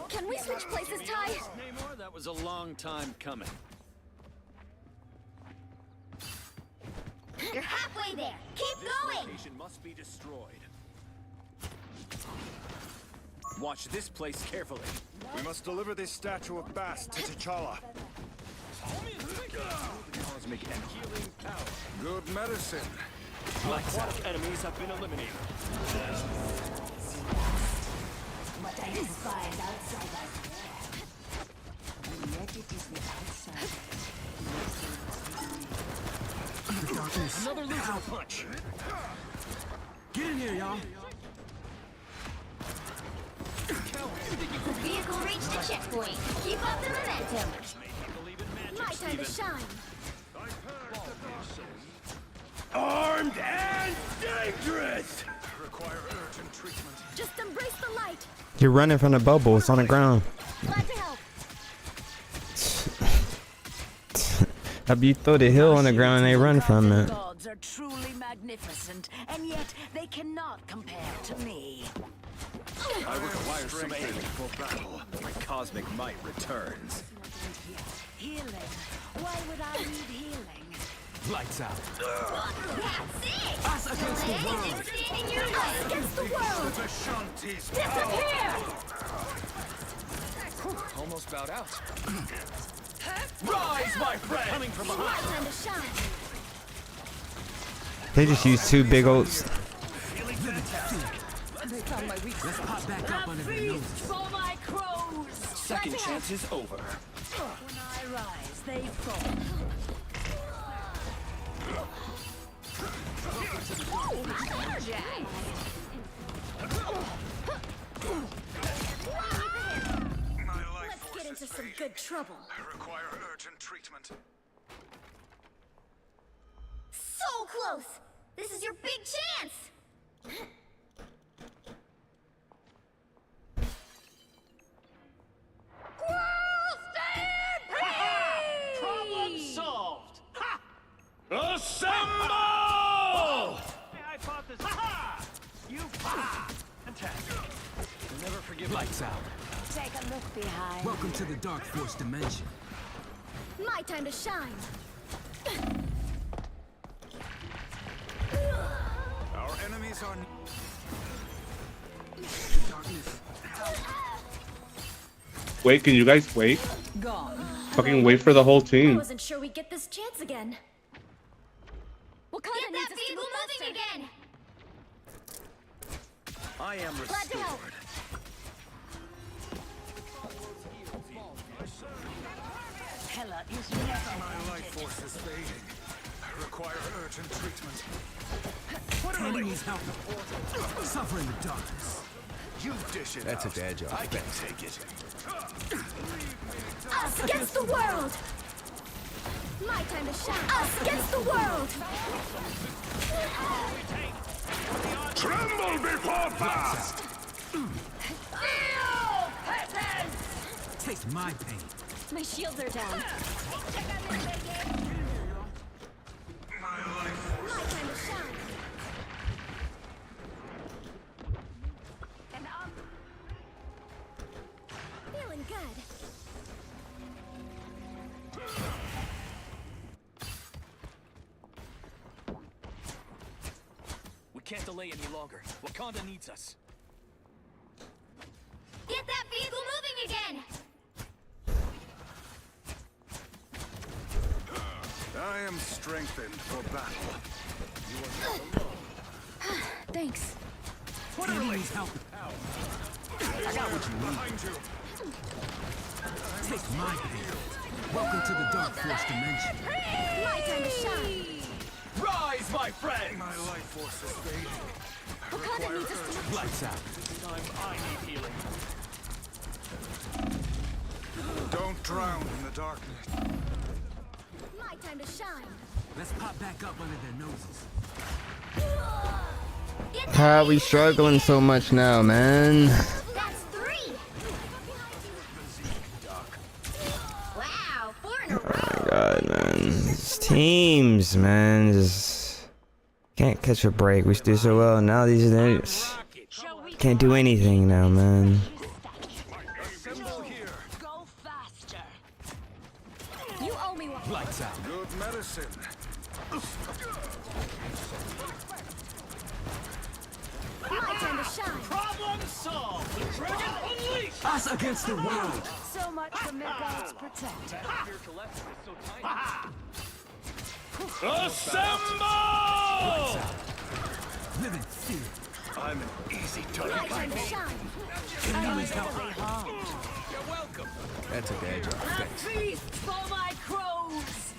Can we switch places, Ty? Namor, that was a long time coming. You're halfway there. Keep going. Location must be destroyed. Watch this place carefully. We must deliver this statue of Bast to T'Challa. Cosmic and healing power. Good medicine. Lights out. Enemies have been eliminated. What I inspired outside and yet it is the outside. The darkness. Another loser punch. Get in here, y'all. The vehicle reached the checkpoint. Keep up the momentum. My time to shine. Armed and dangerous! Require urgent treatment. Just embrace the light. You're running from the bubbles on the ground. Glad to help. You throw the hill on the ground and they run from it. Gods are truly magnificent, and yet they cannot compare to me. I require some aid for battle. My cosmic might returns. Healing. Why would I need healing? Lights out. That's it. Us against the world. Us against the world. The Shanties. Disappear. Almost bowed out. Rise, my friend! Coming from My behind. time to shine. They just used two big old. Feeling fantastic. They found my weakness. Let's pop back up under their noses. For my crows. Second chance is over. When I rise, they fall. Let's get into some good trouble. I require urgent treatment. So close. This is your big chance. Problem solved. Ha! Assemble! I thought this. Ha! You. Ha! Fantastic. I'll never forgive Lights out. Take a look behind. Welcome to the Dark Force dimension. My time to shine. Our enemies are... Wait, can you guys wait? Gone. Fucking wait for the whole I team. wasn't sure we'd get this chance again. Wakanda needs us to move moving again. I am Glad to help. restored. Hela is never My life force is fading. I require urgent treatment. Enemies help. Suffer in the darkness. You dish it That's out. a dad joke. I can take it. Us against the world. My time to shine. Us against the world. Tremble before Bast! Taste my pain. My shields are down. My time to shine. delay any longer. Wakanda needs us. Get that vehicle moving again! I am strengthened for battle. Thanks. Tandy needs help. I got what you need. Behind you. Take my hand. Welcome to the Dark Force dimension. My time to shine! Rise, my friend! My life force is fading. I Wakanda require needs us to urgent- Lights out. Time I need healing. Don't drown in the darkness. My time to shine! Let's pop back up under their noses. How are we struggling so much now, man? That's 3! Wow, 4 in a row! God, man. These teams, man, just can't catch a break. We used to do so well. Now these days can't do anything now, man. Assemble here. Go faster. You owe me one. Lights out. Good medicine. My time to shine! Problem solved! The dragon unleashed! Us against the world. So much for Midgard's protector. Spiritual essence is so tiny. Assemble! Live in fear. I'm an easy My target. time to shine! Tandy needs help. You're welcome. That took the edge off. Thanks. Feast for my crows.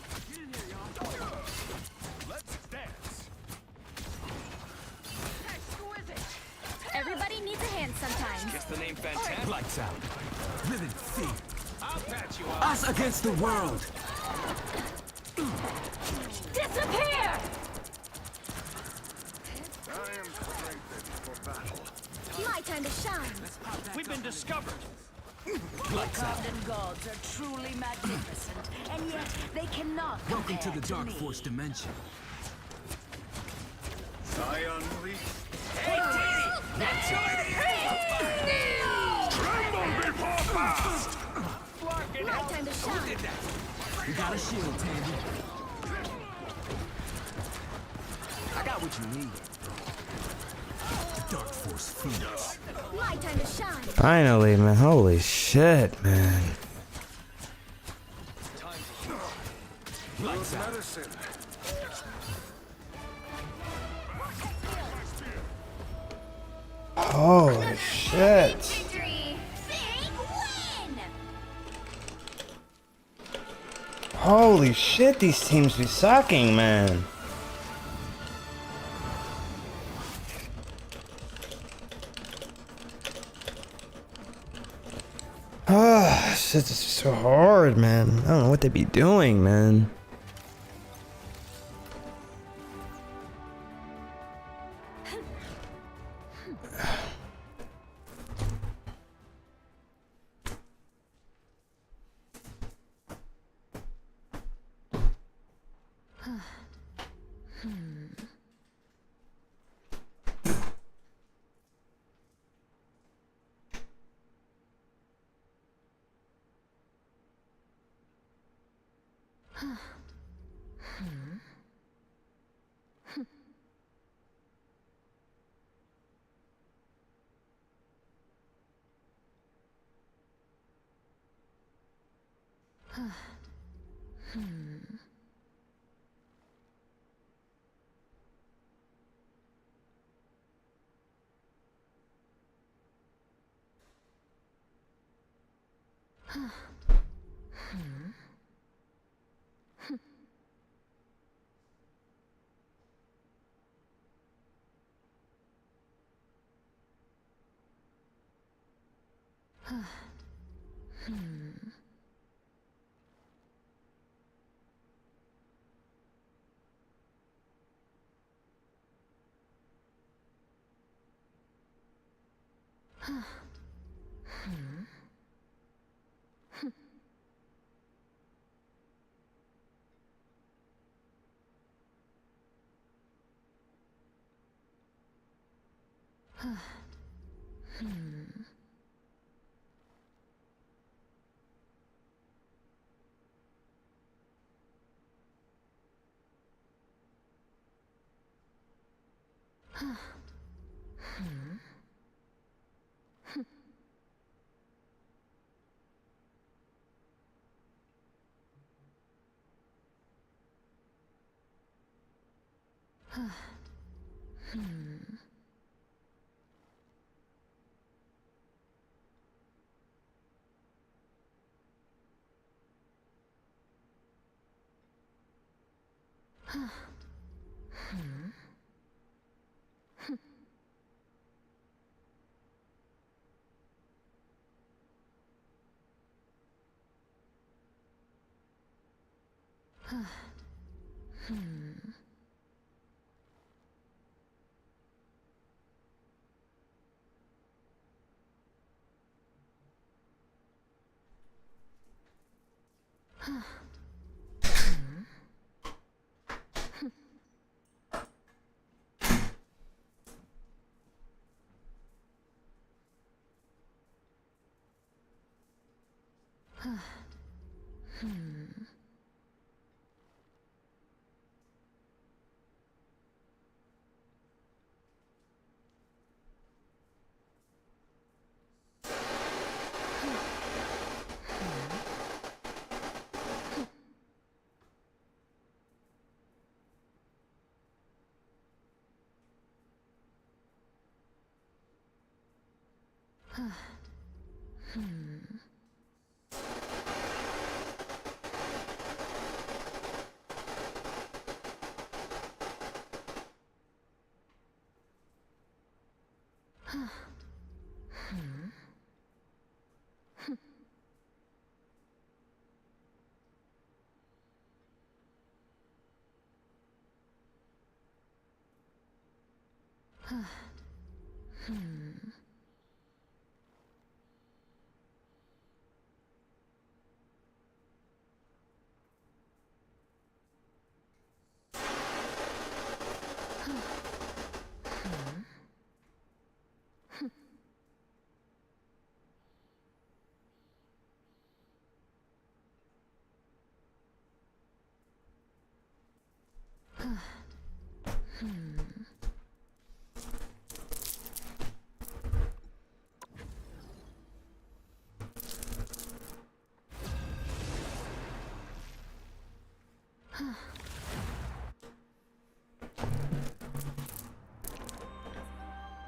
Let's dance. Everybody needs a hand sometimes. Guess the name fantastic. Lights out. Live in fear. I'll patch you up. Us against the world. Disappear! I am strengthened for battle. My time to shine! We've been discovered. Lights out. Wakandans gods are truly magnificent, and yet they cannot Welcome to compare the Dark me. Force dimension. Saiyan leap. Hey, Dee! That's Tremble before fast. My time to shine! We got a shield, Tandy. I got what you need. The Dark Force Phoenix. My time to shine! Finally, man. Holy shit, man. Lights Good out. medicine. Holy shit. Victory! Big win! Holy shit, these teams be sucking, man. Ah, shit's just so hard, man. I don't know what they be doing, man.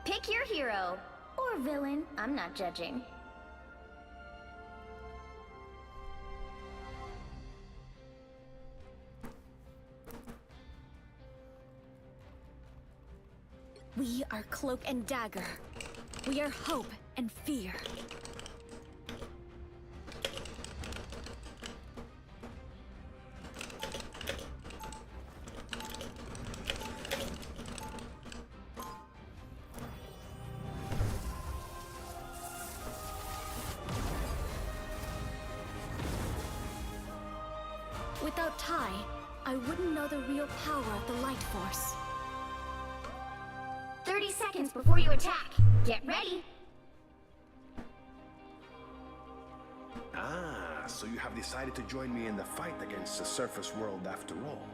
Pick your hero. Or villain. I'm not judging. We are Cloak and Dagger. We are hope and fear. Without Tai, I wouldn't know the real power of the Light Force. 30 seconds before you attack. Get ready. Ah, so you have decided to join me in the fight against the surface world after all.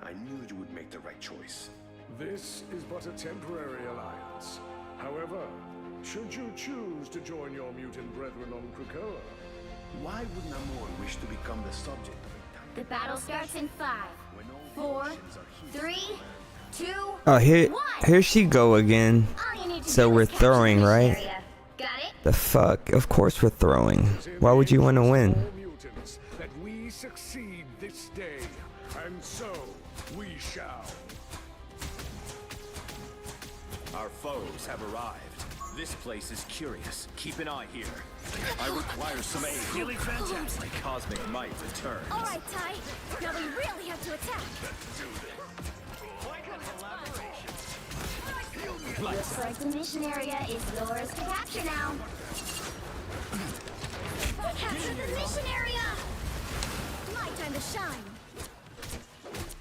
I knew you would make the right choice. This is but a temporary alliance. However, should you choose to join your mutant brethren on Krakoa, why would Namor wish to become the subject of it? The battle starts in 5, 4, 3, 2, Oh, here she go again. So we're throwing, right? Got it? The fuck? Of course we're throwing. Why would you want to win? mutants, that we succeed this day, and so we shall. Our foes have arrived. This place is curious. Keep an eye here. I require some aid. Feeling fantastic. My cosmic might returns. All right, Tai. Now we really have to attack. Looks like the mission area is yours to capture now. Capture the mission area! My time to shine.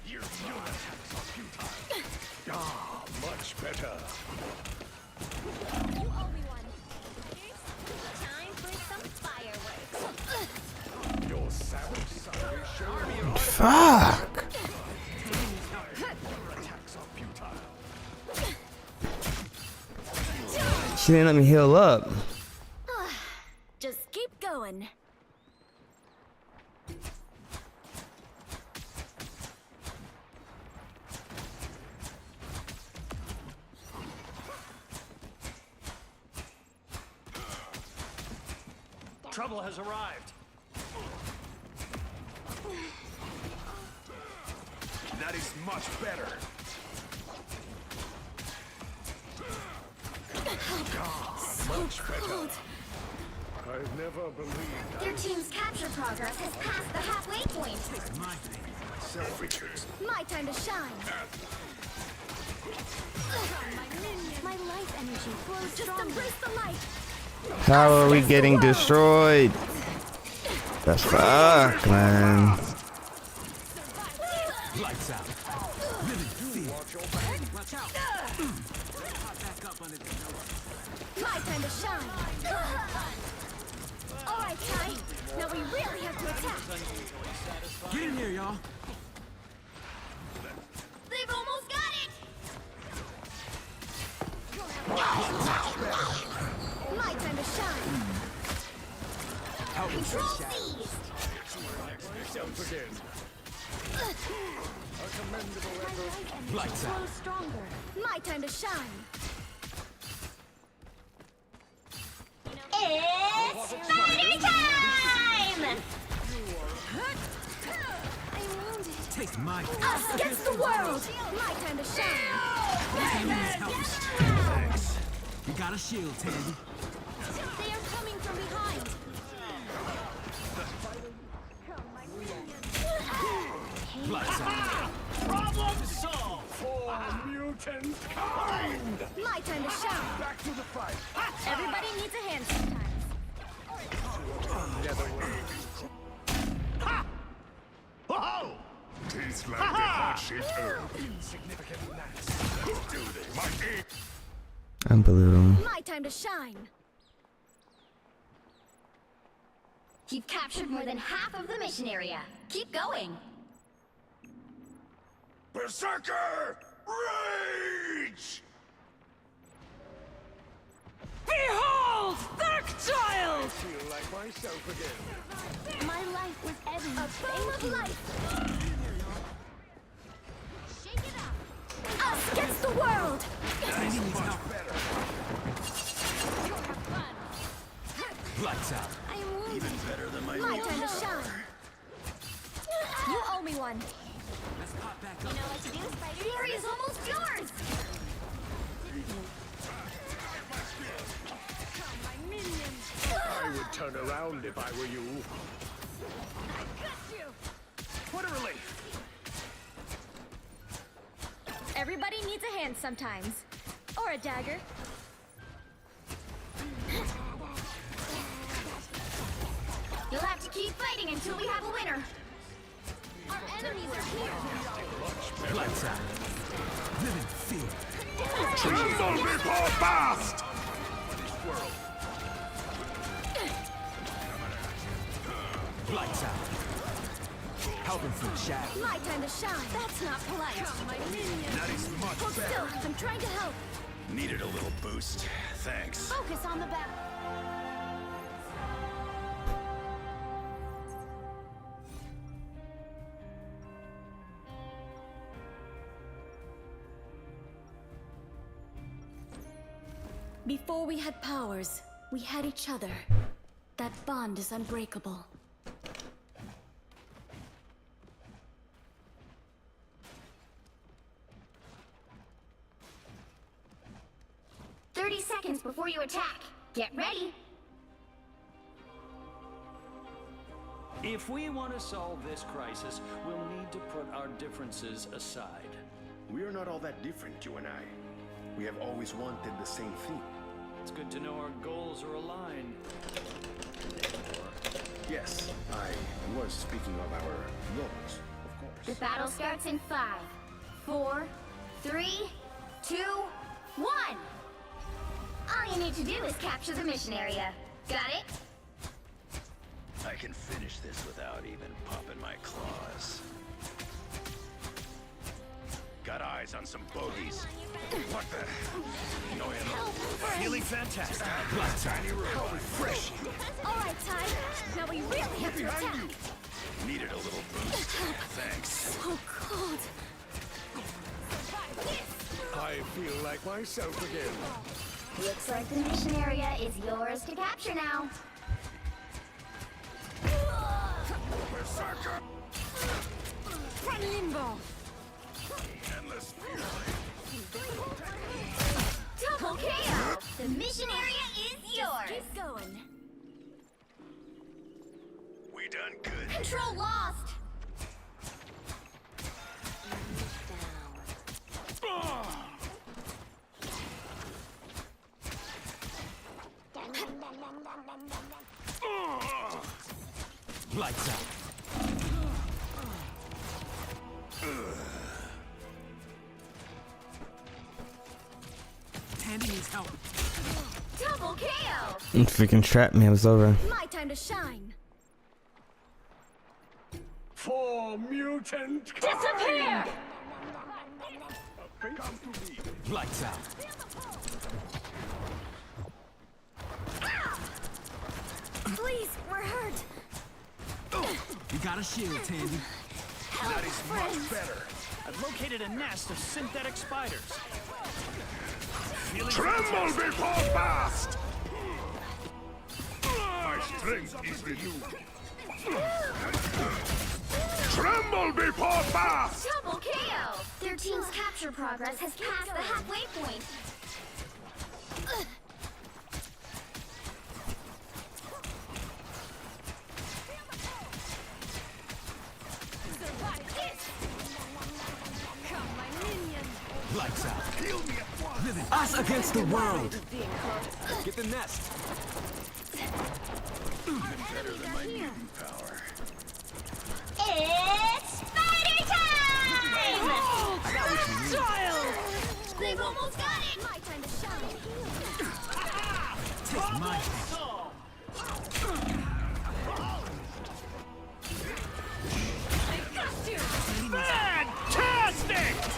Your attacks are futile. Ah, much better. You owe me one. Time for some fireworks. Your savage side is showing. Fuck! Your attacks are futile. She didn't let me heal up. Just keep going. Trouble has arrived. That is much better. Much better. I've never believed Your team's capture progress has passed the halfway point. My time to shine. My life energy flows just stronger. Embrace the light. How are we getting destroyed? The fuck, man. Lights out. Watch out. Back up under the nose. My time to shine. All right, Kai. Now we really have to attack. Get in here, y'all. They've almost got it. My time to shine. Control seized. Once again. A commendable effort. Lights out. Grow stronger. My time to shine. It's spider time! I'm wounded. Taste my Us against the world! My time to shine! Thanks. You got a shield, Tandy. They are coming from behind! Lights out. Problem solved for mutant kind. My time to shine! Back to the fight. Everybody needs a hand sometimes. Oh! Tastes like a hot-shaped herb. Insignificant gnats. Do this. My aim. Unbelievable. My time to shine! You've captured more than half of the mission area. Keep going! Berserker! Rage! Behold, Dark Child! I feel like myself again. My life was Evan's. A beam of light! Shake it up! Us against the world! Tandy needs help. Lights out. I am wounded. Even better than my My time to shine! You owe me one. Let's pop back up. You know what to do, Spider? Fury is almost yours! I would turn around if I were you. I got you! What a relief. Everybody needs a hand sometimes. Or a dagger. You'll have to keep fighting until we have a winner. Our enemies are here. Lights out. Live in fear. Tremble before fast! Lights out. Helping from the shadow. My time to shine. That's not polite. That is much Hold better. still. I'm trying to help. Needed a little boost. Thanks. Focus on the battle. Before we had powers, we had each other. That bond is unbreakable. Seconds before you attack. Get ready. If we want to solve this crisis, we'll need to put our differences aside. We are not all that different, you and I. We have always wanted the same thing. It's good to know our goals are aligned. Yes, I was speaking of our goals, of course. The battle starts in 5, 4, 3, 2, 1. All you need to do is capture the mission area. Got it? I can finish this without even popping my claws. Got eyes on some bogeys. What the? No ammo. Feeling fantastic. Tiny room. How refreshing. All right, Ty. Now we really have to attack. Needed a little boost. Thanks. So cold. I feel like myself again. Looks like the mission area is yours to capture now. Berserker. Run limbo. Endless fury. Double KO. The mission area is yours. Keep going. We done good. Control lost. Lights out. Tandy needs help. Double KO. Freaking trap me, it was over. My time to shine. For mutant Disappear! Come to me. Lights out. Please, we're hurt. You got a shield, Tandy. That is much better. I've located a nest of synthetic spiders. Feeling Tremble before blast! My strength is renewed. Tremble before blast! Double KO. Their team's capture progress has passed the halfway point. Lights out. Us against the world. Get the nest. Better than my mutant power. It's spider time! Style! They've almost got it! My time to shine. Take my hand. fantastic!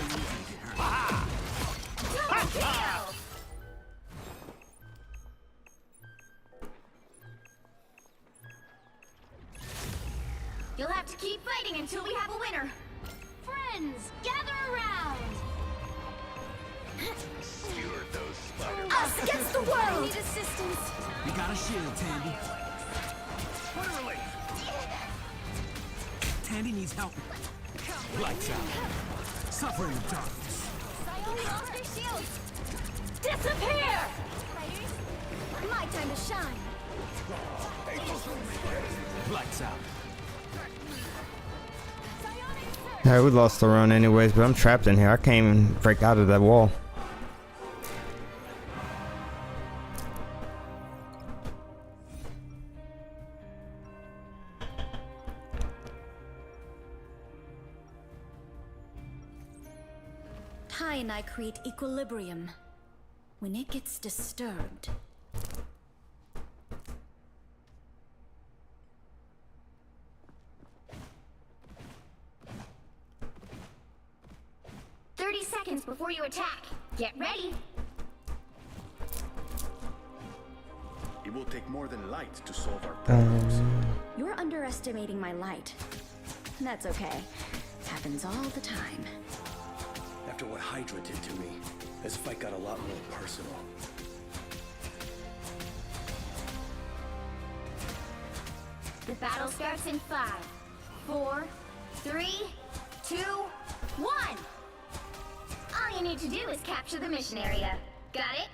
You'll have to keep fighting until we have a winner. Friends, gather around. Skewer those spiders. Us against the world. Need assistance. You got a shield, Tandy. Tandy needs help. Lights out. Suffer in the darkness. Saiyan lost their shields. Disappear! My time to shine. Lights out. Alright, we lost the run anyways, but I'm trapped in here. I can't even break out of that wall. Ty and I create equilibrium. When it gets disturbed, 30 seconds before you attack. Get ready. It will take more than light to solve our problems. you're underestimating my light. That's okay. Happens all the time. After what Hydra did to me, this fight got a lot more personal. The battle starts in 5, 4, 3, 2, 1. All you need to do is capture the mission area. Got it?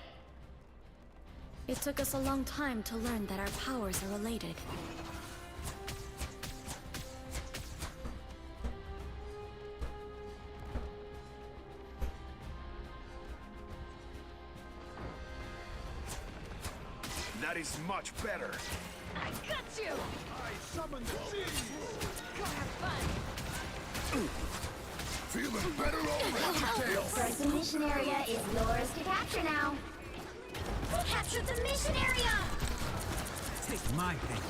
It took us a long time to learn that our powers are related. That is much better. I got you! I summoned the sea. Go have fun! Feeling better already, Looks like the mission area is yours to capture now. Capture the mission area! Take my thing.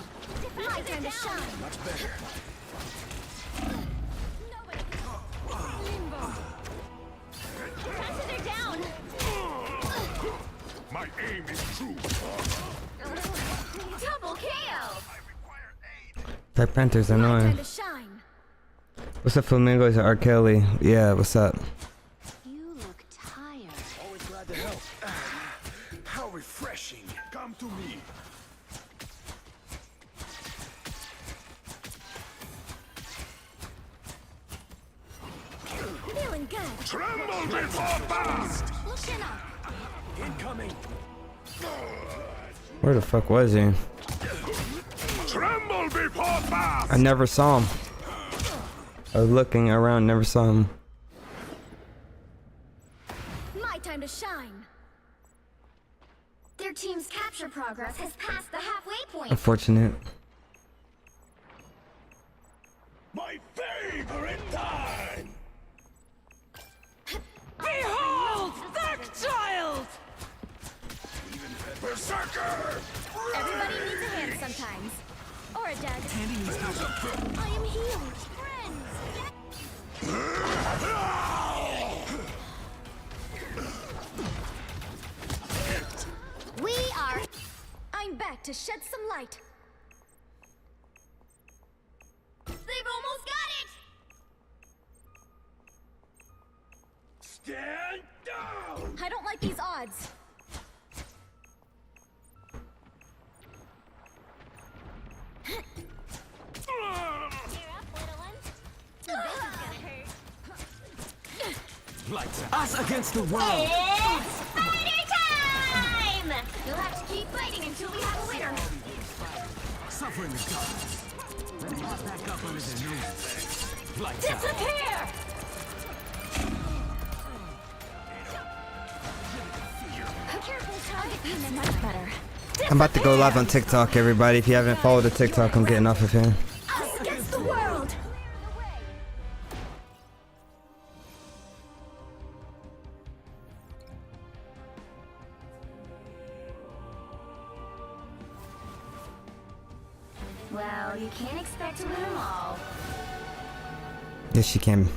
My time to shine! Much better. Black Panther's annoying. Time to shine. What's up, Flamingos and R. Kelly? Yeah, what's up? You look tired. Always glad to help. How refreshing. Come to me. Feeling good. Tremble before blast! Loosen up. Incoming. Where the fuck was he? Tremble before blast! I never saw him. I was looking around, never saw him. My time to shine. Their team's capture progress has passed the halfway point. Unfortunate. My favorite time! Behold, that child! Berserker! Everybody needs a hand sometimes. Or a dad. I am healed. Friends. We are... I'm back to shed some light. They've almost got it! Stand down! I don't like these odds. Us against the world. It's fighter time! You'll have to keep fighting until we have a winner. Suffering is gone. Let me back up under their noses. Lights out. Disappear! Careful, target is much better. I'm about to go live on TikTok, everybody. If you haven't followed the TikTok, I'm getting off of here. Us against the world! Well, you can't expect to win them all. Yes, you can.